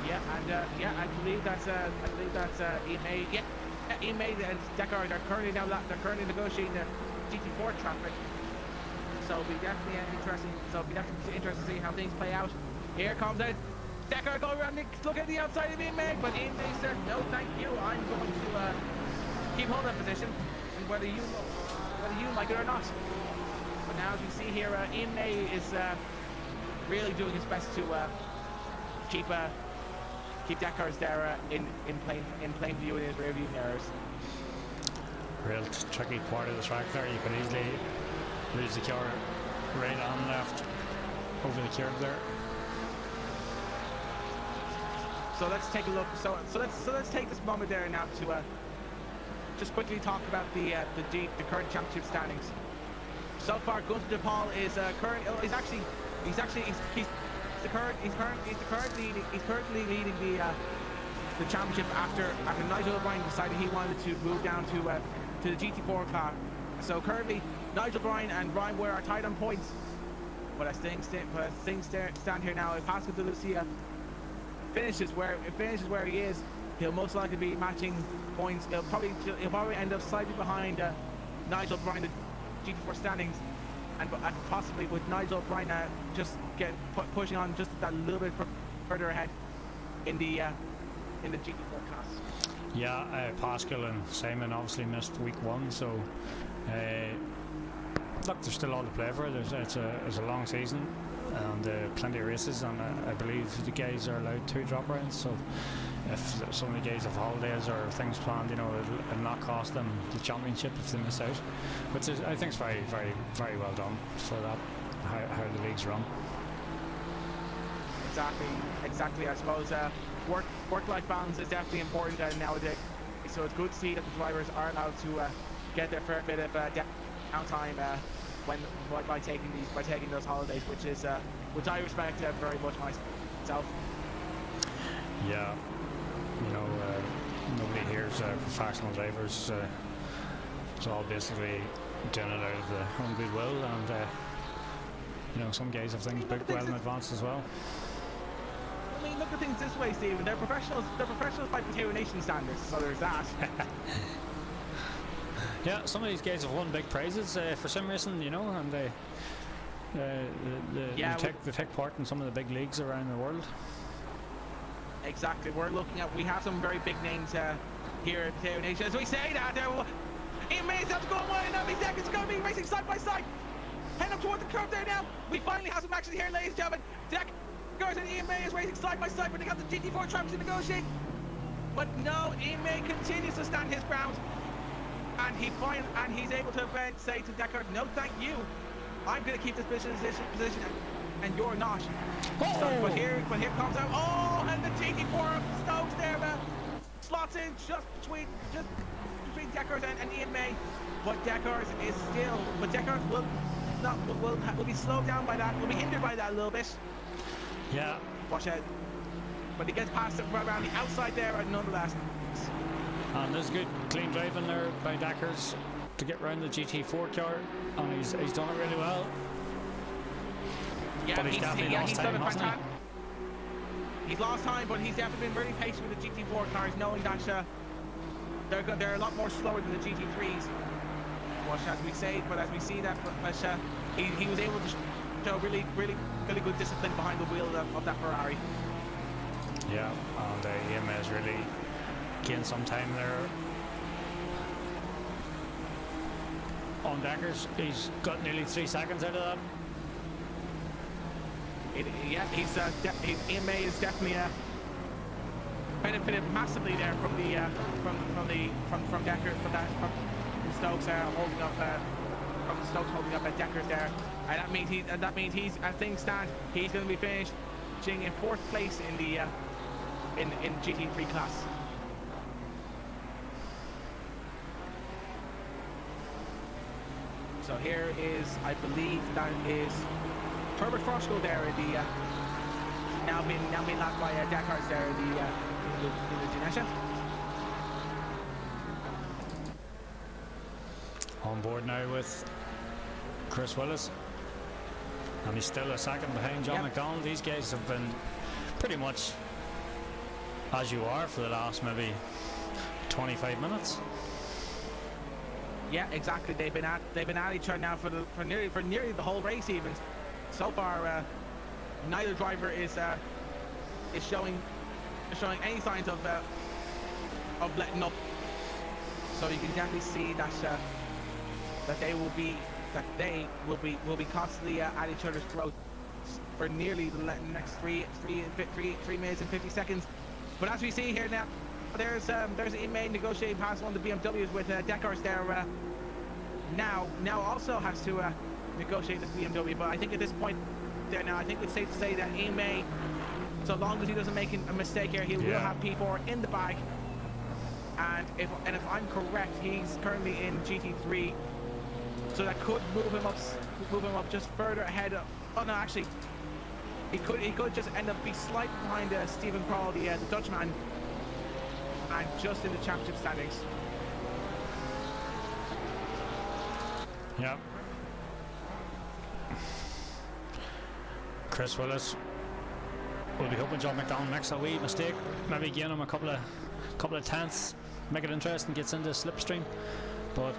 Yeah, I believe that's EMA. Yeah, EMA and Decker they're currently negotiating the GT4 traffic. So it'll be definitely interesting to see how things play out. Here comes it. Decker go around, look at the outside of EMA, but EMA said no, thank you. I'm going to keep hold of that position, and whether you like it or not. But now, as we see here, EMA is really doing his best to keep Deckers there in plain view in his rear view mirrors. Real tricky part of the track there. You can easily lose the car right on left over the curve there. So let's take a look. So let's take this moment there now to just quickly talk about the current championship standings. So far, Gunther de Paul is currently leading the championship after Nigel O'Brien decided he wanted to move down to the GT4 car. So currently, Nigel O'Brien and Ryan Ware are tied on points. But as things stand here now, if Pascal DeLucia finishes where he is, he'll most likely be matching points. He'll probably end up slightly behind Nigel O'Brien, the GT4 standings, and possibly with Nigel O'Brien just pushing on just that little bit further ahead in the GT4 class. Yeah, Pascal and Simon obviously missed week one, so look, there's still all to play for. It's a long season and plenty of races, and I believe the guys are allowed 2 drop rounds. So if some of the guys have holidays or things planned, it'll not cost them the championship if they miss out. Which I think is very, very, very well done for that, how the league's run. Exactly. I suppose work-life balance is definitely important nowadays. So it's good to see that the drivers are allowed to get their fair bit of downtime by taking those holidays, which I respect very much myself. Yeah, nobody here is professional drivers. It's all basically doing it out of their own goodwill, and some guys have things booked well in advance as well. I mean, look at things this way, Stephen. They're professionals by Potato Nation standards, so there's that. Yeah, some of these guys have won big prizes for some reason, and they take part in some of the big leagues around the world. Exactly. We have some very big names here at Potato Nation. As we say that, EMA's up to go one and every second. It's going to be racing side by side. Heading up towards the curve there now. We finally have some action here, ladies and gentlemen. Deckers and EMA is racing side by side, but they got the GT4 tracks to negotiate. But no, EMA continues to stand his ground. And he's able to say to Deckard, no, thank you. I'm going to keep this position, and you're not. Oh. So, but here comes out. Oh, and the GT4 Stokes there slots in just between Deckard and Ian But Deckard will be slowed down by that. Will be hindered by that a little bit. Yeah. Watch out. But he gets past it right around the outside there, and nonetheless. And there's good clean driving there by Deckers to get around the GT4 car, and he's done it really well. Yeah, but he's definitely lost time, hasn't he? He's lost time, but he's definitely been very patient with the GT4 cars, knowing that they're a lot more slower than the GT3s. But as we see that, he was able to show really good discipline behind the wheel of that Ferrari. Yeah, and EMA has really gained some time there. On Deckers, he's got nearly 3 seconds out of that. EMA is definitely benefited massively there from Decker, from Stokes holding up at Deckers there, and that means he's, as things stand, he's going to be finishing in 4th place in the in GT3 class. So here is, I believe that is Herbert Froschko there in the now being lapped by Deckers there in the Genesha. On board now with Chris Willis, and he's still a second behind John McDonald. These guys have been pretty much as you are for the last maybe 25 minutes. Yeah, exactly. They've been at each other now for nearly the whole race. Even so far, neither driver is showing any signs of letting up. So you can definitely see that they will be constantly at each other's throats for nearly the next 3 minutes and 50 seconds. But as we see here now, there's EMA negotiating past one of the BMWs with Deckers there. Now also has to negotiate this BMW, but I think at this point there now, I think it's safe to say that EMA, so long as he doesn't make a mistake here, he will have P4 in the bag. And if I'm correct, he's currently in GT3, so that could move him up just further ahead. Oh no, actually, he could just end up be slightly behind Stephen Kroll, the Dutchman, and just in the championship standings. Yeah. Chris Willis will be hoping John McDonald makes a wee mistake, maybe gain him a couple of tenths, make it interesting, gets into slipstream. But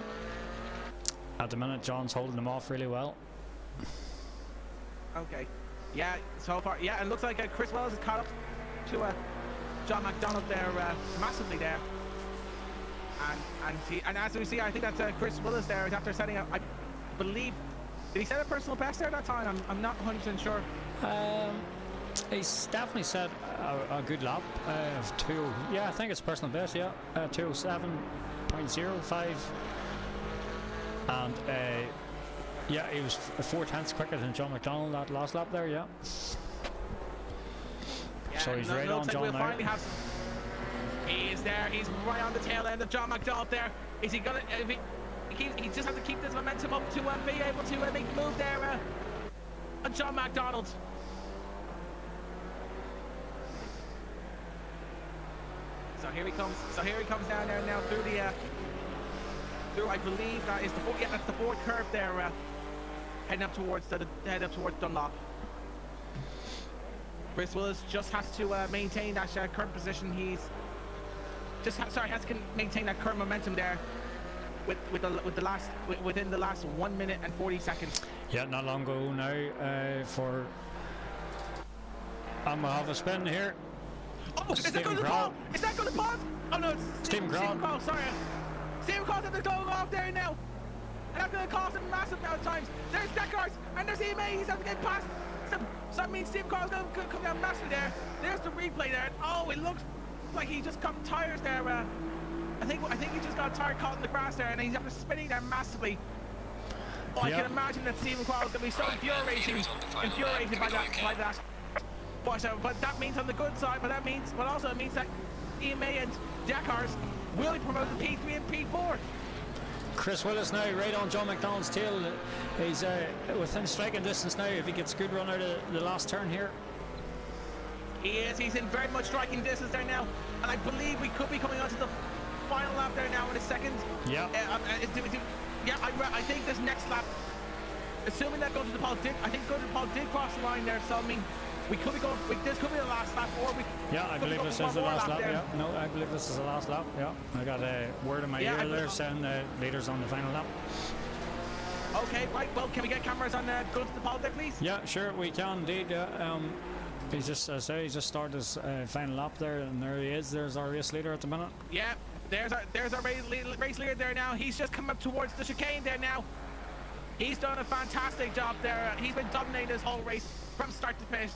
at the minute, John's holding them off really well. Okay. Yeah. So far, yeah, it looks like Chris Willis has caught up to John McDonald there massively there. And as we see, I think that's Chris Willis there is after setting up, I believe, did he set a personal best there that time? I'm not 100% sure. He's definitely set a good lap of 2. Yeah, I think it's personal best. Yeah, 207.05, and yeah, he was 4 tenths quicker than John McDonald that last lap there. Yeah. So he's right on John now. He is there. He's right on the tail end of John McDonald there. Is he gonna? He just has to keep this momentum up to be able to make the move there on John McDonald. So here he comes down there now through through, I believe that is that's the forward curve there, heading up towards Dunlop. Chris Willis just has to maintain that current position. He's has to maintain that current momentum there within the last 1 minute and 40 seconds. Yeah, not long ago now for I'm gonna have a spin here. Oh, is that going to Paul? Is that going to Paul? Oh no, it's Stephen Kroll, sorry. Stephen Kroll's going off there now. And that's going to cost him massive amount of times. There's Deckers and there's EMA. He's having to get past him. So that means Stephen Kroll's going to come down massively there. There's the replay there. Oh, it looks like he just got the tires there. I think he just got a tire caught in the grass there, and he's after spinning there massively. Oh, yep. I can imagine that Stephen Kroll's going to be so infuriated by that. But that means on the good side, but also it means that EMA and Deckers will be promoted to P3 and P4. Chris Willis now right on John McDonald's tail. He's within striking distance now if he gets a good run out of the last turn here. He is. He's in very much striking distance there now, and I believe we could be coming on to the final lap there now in a second. Yeah. I think this next lap, assuming that I think Paul did cross the line there, so I mean, We could be going. This could be the last lap, or we. Yeah, I could be believe going this for is the one more last lap. there. Yeah, no, I believe this is the last lap. Yeah, I got a word in my Yeah, ear there saying leaders on the final lap. Okay, right. Well, can we get cameras on go to the pole there, please? Yeah, sure, we can indeed. He's just, he just started his final lap there, and there he is. There's our race leader at the minute. Yeah, there's our race leader there now. He's just come up towards the chicane there now. He's done a fantastic job there. He's been dominating this whole race from start to finish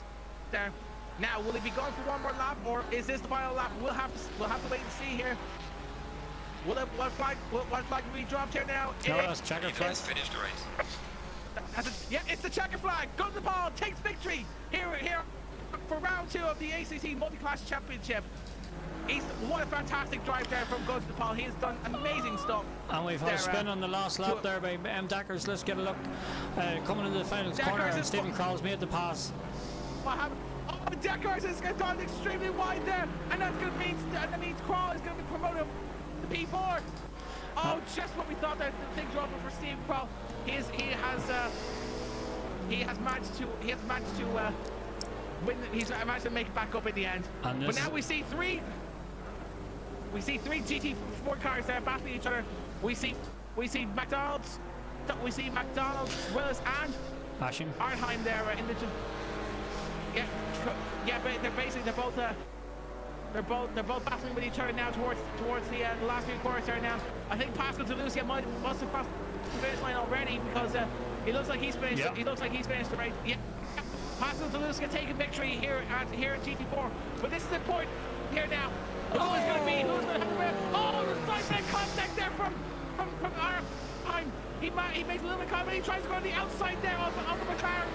there. Now, will he be going for one more lap, or is this the final lap? We'll have to wait and see here. What flag will be dropped here now? No, that's checkered You flag. guys finished the race. Yeah, it's the checker flag. Goes the ball, takes victory here for round 2 of the ACC Multi-Class Championship. What a fantastic drive there from Guns to Paul. He has done amazing stuff. And we've had a spin on the last lap there by Deckers. Let's get a look. Coming into the final corner, and Stephen Crowell's made the pass. What happened? Oh, Deckers has gone extremely wide there, and that means Crowell is going to be promoted to P4. Oh, just what we thought that things were over for Steve Crowell. He has managed to win. He's managed to make it back up in the end. But now we see three GT4 cars there battling each other. We see McDonald's, Willis, and Ashing. Arnheim there in the. Yeah, but they're both battling with each other now towards the last few quarters there now. I think Pascal DeLucia must have crossed the finish line already, because he looks like he's finished. Yep. He looks like he's finished the race. Yeah, Pascal DeLucia taking victory here at GT4. But this is the point here now. Who's going to have the win? Oh, the side contact there from Arnheim. He makes a little bit of contact. He tries to go on the outside there of the McLaren.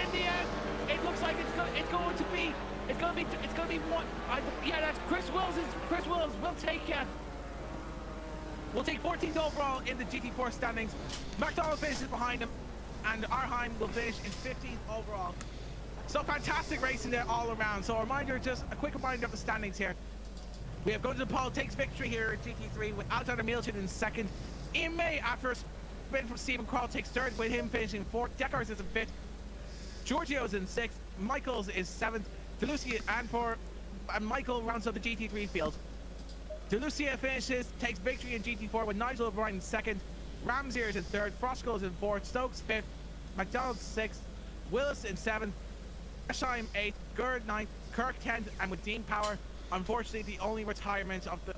In the end, it looks like it's going to be one. Yeah, that's Chris Wills. Chris Wills will take 14th overall in the GT4 standings. McDonald finishes behind him, and Arnheim will finish in 15th overall. So fantastic racing there all around. So just a quick reminder of the standings here. We have Gunter Paul takes victory here at GT3 with Alexander Milton in second. Ian May, after a spin from Stephen Crowell, takes third, with him finishing fourth. Deckers is in fifth. Giorgio's in sixth. Michaels is seventh. DeLucia and Michael rounds up the GT3 field. DeLucia takes victory in GT4 with Nigel O'Brien in second. Ramsier is in third. Frosco is in fourth. Stokes fifth. McDonald's sixth. Willis in seventh. Eschheim eighth. Gerd ninth. Kirk 10th, and with Dean Power, unfortunately, the only retirement of the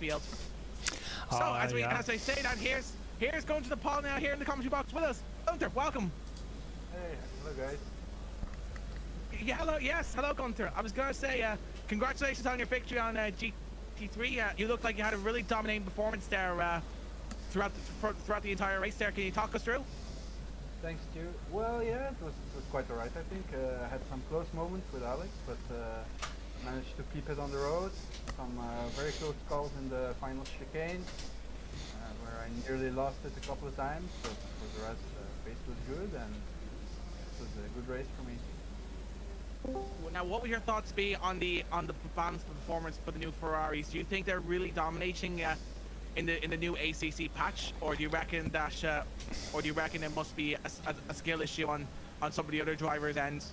field. So as I say that, here's going to the Paul now here in the commentary box with us. Gunter, welcome. Hey, hello guys. Yeah, hello. Yes, hello, Gunter. I was gonna say congratulations on your victory on GT3. You looked like you had a really dominating performance there throughout the entire race. There, can you talk us through? Thanks, Stu. Well, yeah, it was quite alright. I think I had some close moments with Alex, but managed to keep it on the road. Some very close calls in the final chicane, where I nearly lost it a couple of times. But for the rest, the pace was good, and it was a good race for me. Now, what would your thoughts be on the balance of performance for the new Ferraris? Do you think they're really dominating in the new ACC patch, or do you reckon there must be a skill issue on some of the other drivers' ends?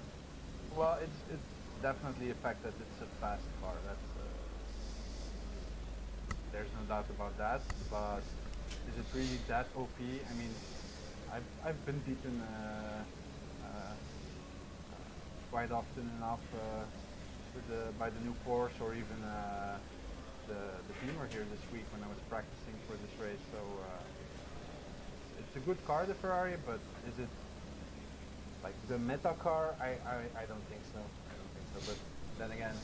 Well, it's definitely a fact that it's a fast car. That's there's no doubt about that. But is it really that OP? I mean, I've been beaten quite often enough by the new Porsche, or even the Beamer here this week when I was practicing for this race. So it's a good car, the Ferrari, but is it like the meta car? I don't think so. But then again,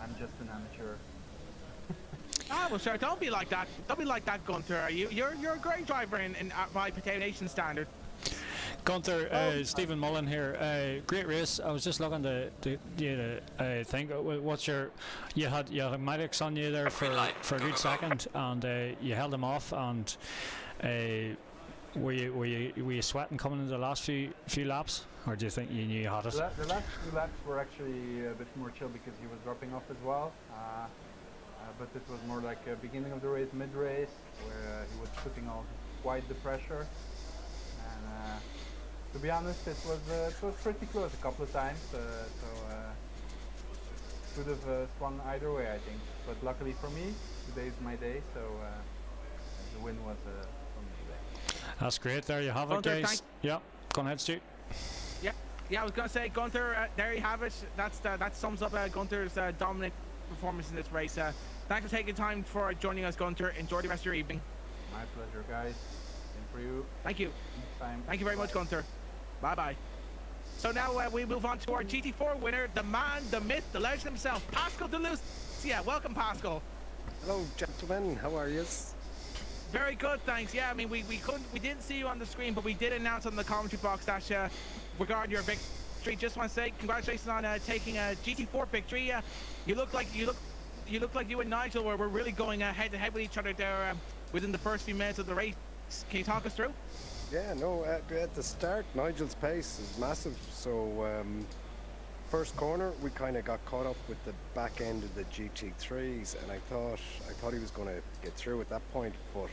I'm just an amateur. Well, sure. Don't be like that. Don't be like that, Gunter. You're a great driver in by Potato Nation standard. Gunther, Stephen Mullen here. Great race. I was just looking to think. What's you had Maddox on you there for a good second, and you held him off. And were you sweating coming into the last few laps, or do you think you knew you had it? The last few laps were actually a bit more chill because he was dropping off as well. But it was more like beginning of the race, mid-race, where he was putting on quite the pressure. And To be honest, it was pretty close a couple of times, could have swung either way, I think. But luckily for me, today is my day, so the win was for me today. That's great. There you have it, Gunther, guys. Yeah, go on ahead, Stu. Yeah, I was gonna say, Gunther. There you have it. That sums up Gunther's dominant performance in this race. Thanks for taking time for joining us, Gunther. Enjoy the rest of your evening. My pleasure, guys. Same for you. Thank you. Next time. Thank you very much, Gunther. Bye bye. So now we move on to our GT4 winner, the man, the myth, the legend himself, Pascal de Lucia. Welcome, Pascal. Hello, gentlemen. How are you? Very good, thanks. Yeah, I mean, we didn't see you on the screen, but we did announce on the commentary box that regarding your victory. Just want to say congratulations on taking a GT4 victory. You look like you and Nigel were really going head to head with each other there within the first few minutes of the race. Can you talk us through? Yeah, no, at the start, Nigel's pace is massive. So, first corner, we kind of got caught up with the back end of the GT3s, and I thought he was going to get through at that point, but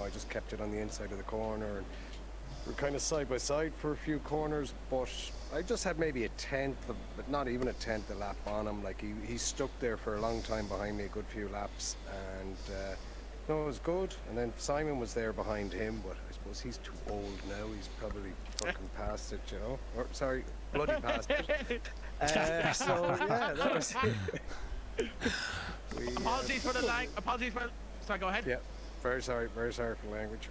I just kept it on the inside of the corner, and we're kind of side by side for a few corners, but I just had maybe a tenth, but not even a tenth a lap on him. Like he stuck there for a long time behind me, a good few laps, and no, it was good. And then Simon was there behind him, but I suppose he's too old now. He's probably fucking past it, you know. Or sorry, bloody past it. So yeah, that was it. Apologies for the lag. Apologies for. Sorry, go ahead. Yeah, very sorry for the language.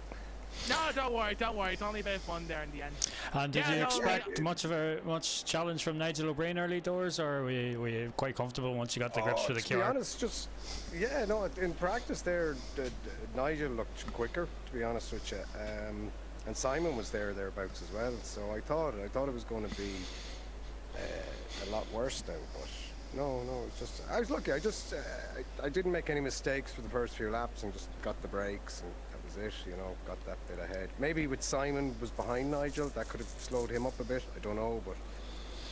No, don't worry. It's only a bit of fun there in the end. And did you expect much challenge from Nigel O'Brien early doors, or were you quite comfortable once you got the grips with the car? To be honest, in practice there, Nigel looked quicker, to be honest with you. And Simon was thereabouts as well. So I thought it was going to be a lot worse now, but no, it's just I was lucky. I didn't make any mistakes for the first few laps and just got the brakes, and that was it. You know, got that bit ahead. Maybe with Simon was behind Nigel, that could have slowed him up a bit. I don't know, but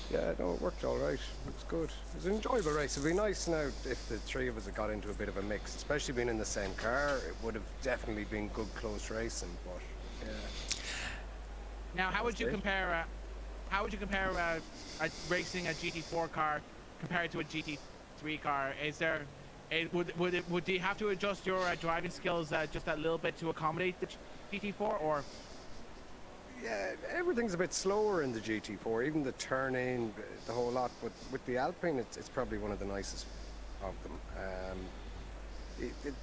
yeah, no, it worked all right. It was good. It was an enjoyable race. It'd be nice now if the three of us had got into a bit of a mix, especially being in the same car. It would have definitely been good close racing, but yeah. Now, how would you compare racing a GT4 car compared to a GT3 car? Would you have to adjust your driving skills just a little bit to accommodate the GT4, or? Yeah, everything's a bit slower in the GT4, even the turning, the whole lot. But with the Alpine, it's probably one of the nicest of them.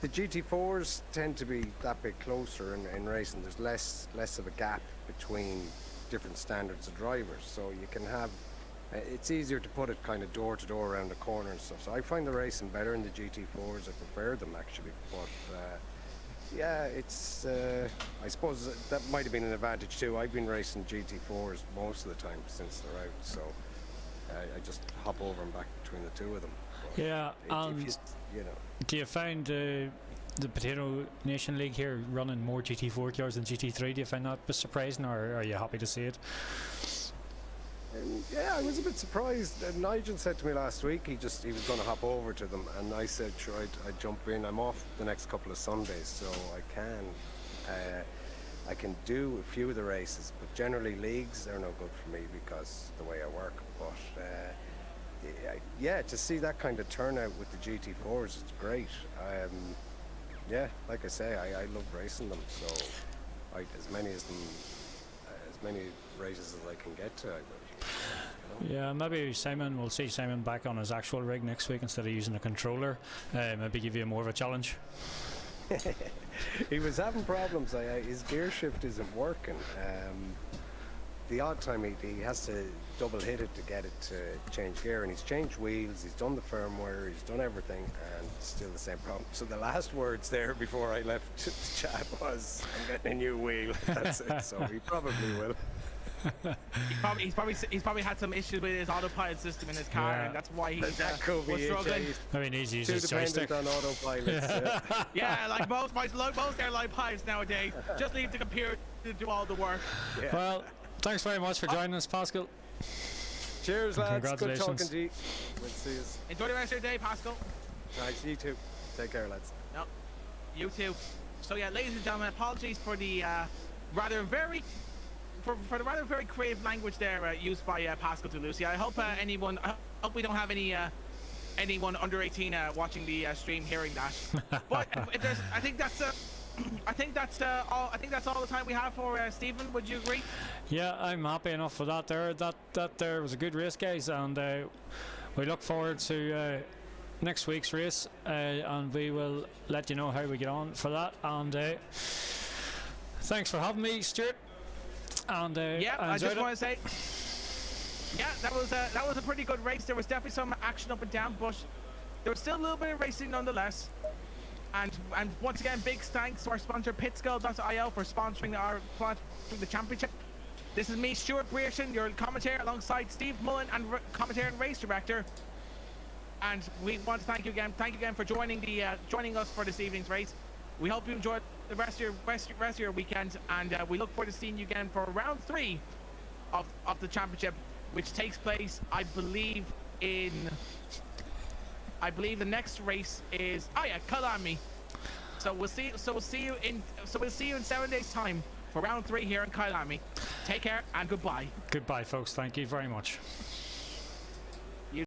The GT4s tend to be that bit closer in racing. There's less of a gap between different standards of drivers, so you can have. It's easier to put it kind of door to door around the corner and stuff. So I find the racing better in the GT4s. I prefer them actually, but. Yeah, it's. I suppose that might have been an advantage too. I've been racing GT4s most of the time since they're out, so I just hop over and back between the two of them. But yeah, do you find the Potato Nation League here running more GT4 cars than GT3? Do you find that surprising, or are you happy to see it? Yeah, I was a bit surprised. Nigel said to me last week he was going to hop over to them, and I said sure I'd jump in. I'm off the next couple of Sundays, so I can do a few of the races, but generally leagues are no good for me because the way I work. But yeah, to see that kind of turnout with the GT4s, it's great. Yeah, like I say, I love racing them, so as many races as I can get to, I will. Yeah, maybe we'll see Simon back on his actual rig next week instead of using a controller. Maybe give you more of a challenge. He was having problems. His gear shift isn't working. The odd time he has to double hit it to get it to change gear, and he's changed wheels, he's done the firmware, he's done everything, and still the same problem. So the last words there before I left the chat was, I'm getting a new wheel. That's it. So he probably will. He's probably had some issues with his autopilot system in his car, and that's why he's was struggling. I mean, he's using too his dependent joystick on autopilots. Yeah, like most airline pilots nowadays, just leave the computer to do all the work. Yeah. Well, thanks very much for joining us, Pascal. Cheers, lads. Congratulations. Good talking to you. We'll see you. Enjoy the rest of your day, Pascal. Nice, you too. Take care, lads. No, you too. So yeah, ladies and gentlemen, apologies for the rather very for the rather very creative language there used by Pascal Toulouse. I hope I hope we don't have anyone under 18 watching the stream hearing that. But if there's, I think that's all. I think that's all the time we have for Stephen. Would you agree? Yeah, I'm happy enough for that. That there was a good race, guys, and we look forward to next week's race, and we will let you know how we get on for that. And thanks for having me, Stuart. And yeah, I just want to say, yeah, that was a pretty good race. There was definitely some action up and down, but there was still a little bit of racing nonetheless. And once again, big thanks to our sponsor Pitskull.io for sponsoring the championship. This is me, Stuart Grierson, your commentator, alongside Steve Mullen, and commentator and race director. And we want to thank you again for joining us for this evening's race. We hope you enjoyed the rest of your weekend, and we look forward to seeing you again for round 3 of the championship, which takes place, I believe the next race is Kalami. So we'll see you in 7 days' time for round 3 here in Kailami. Take care and goodbye. Goodbye, folks. Thank you very much.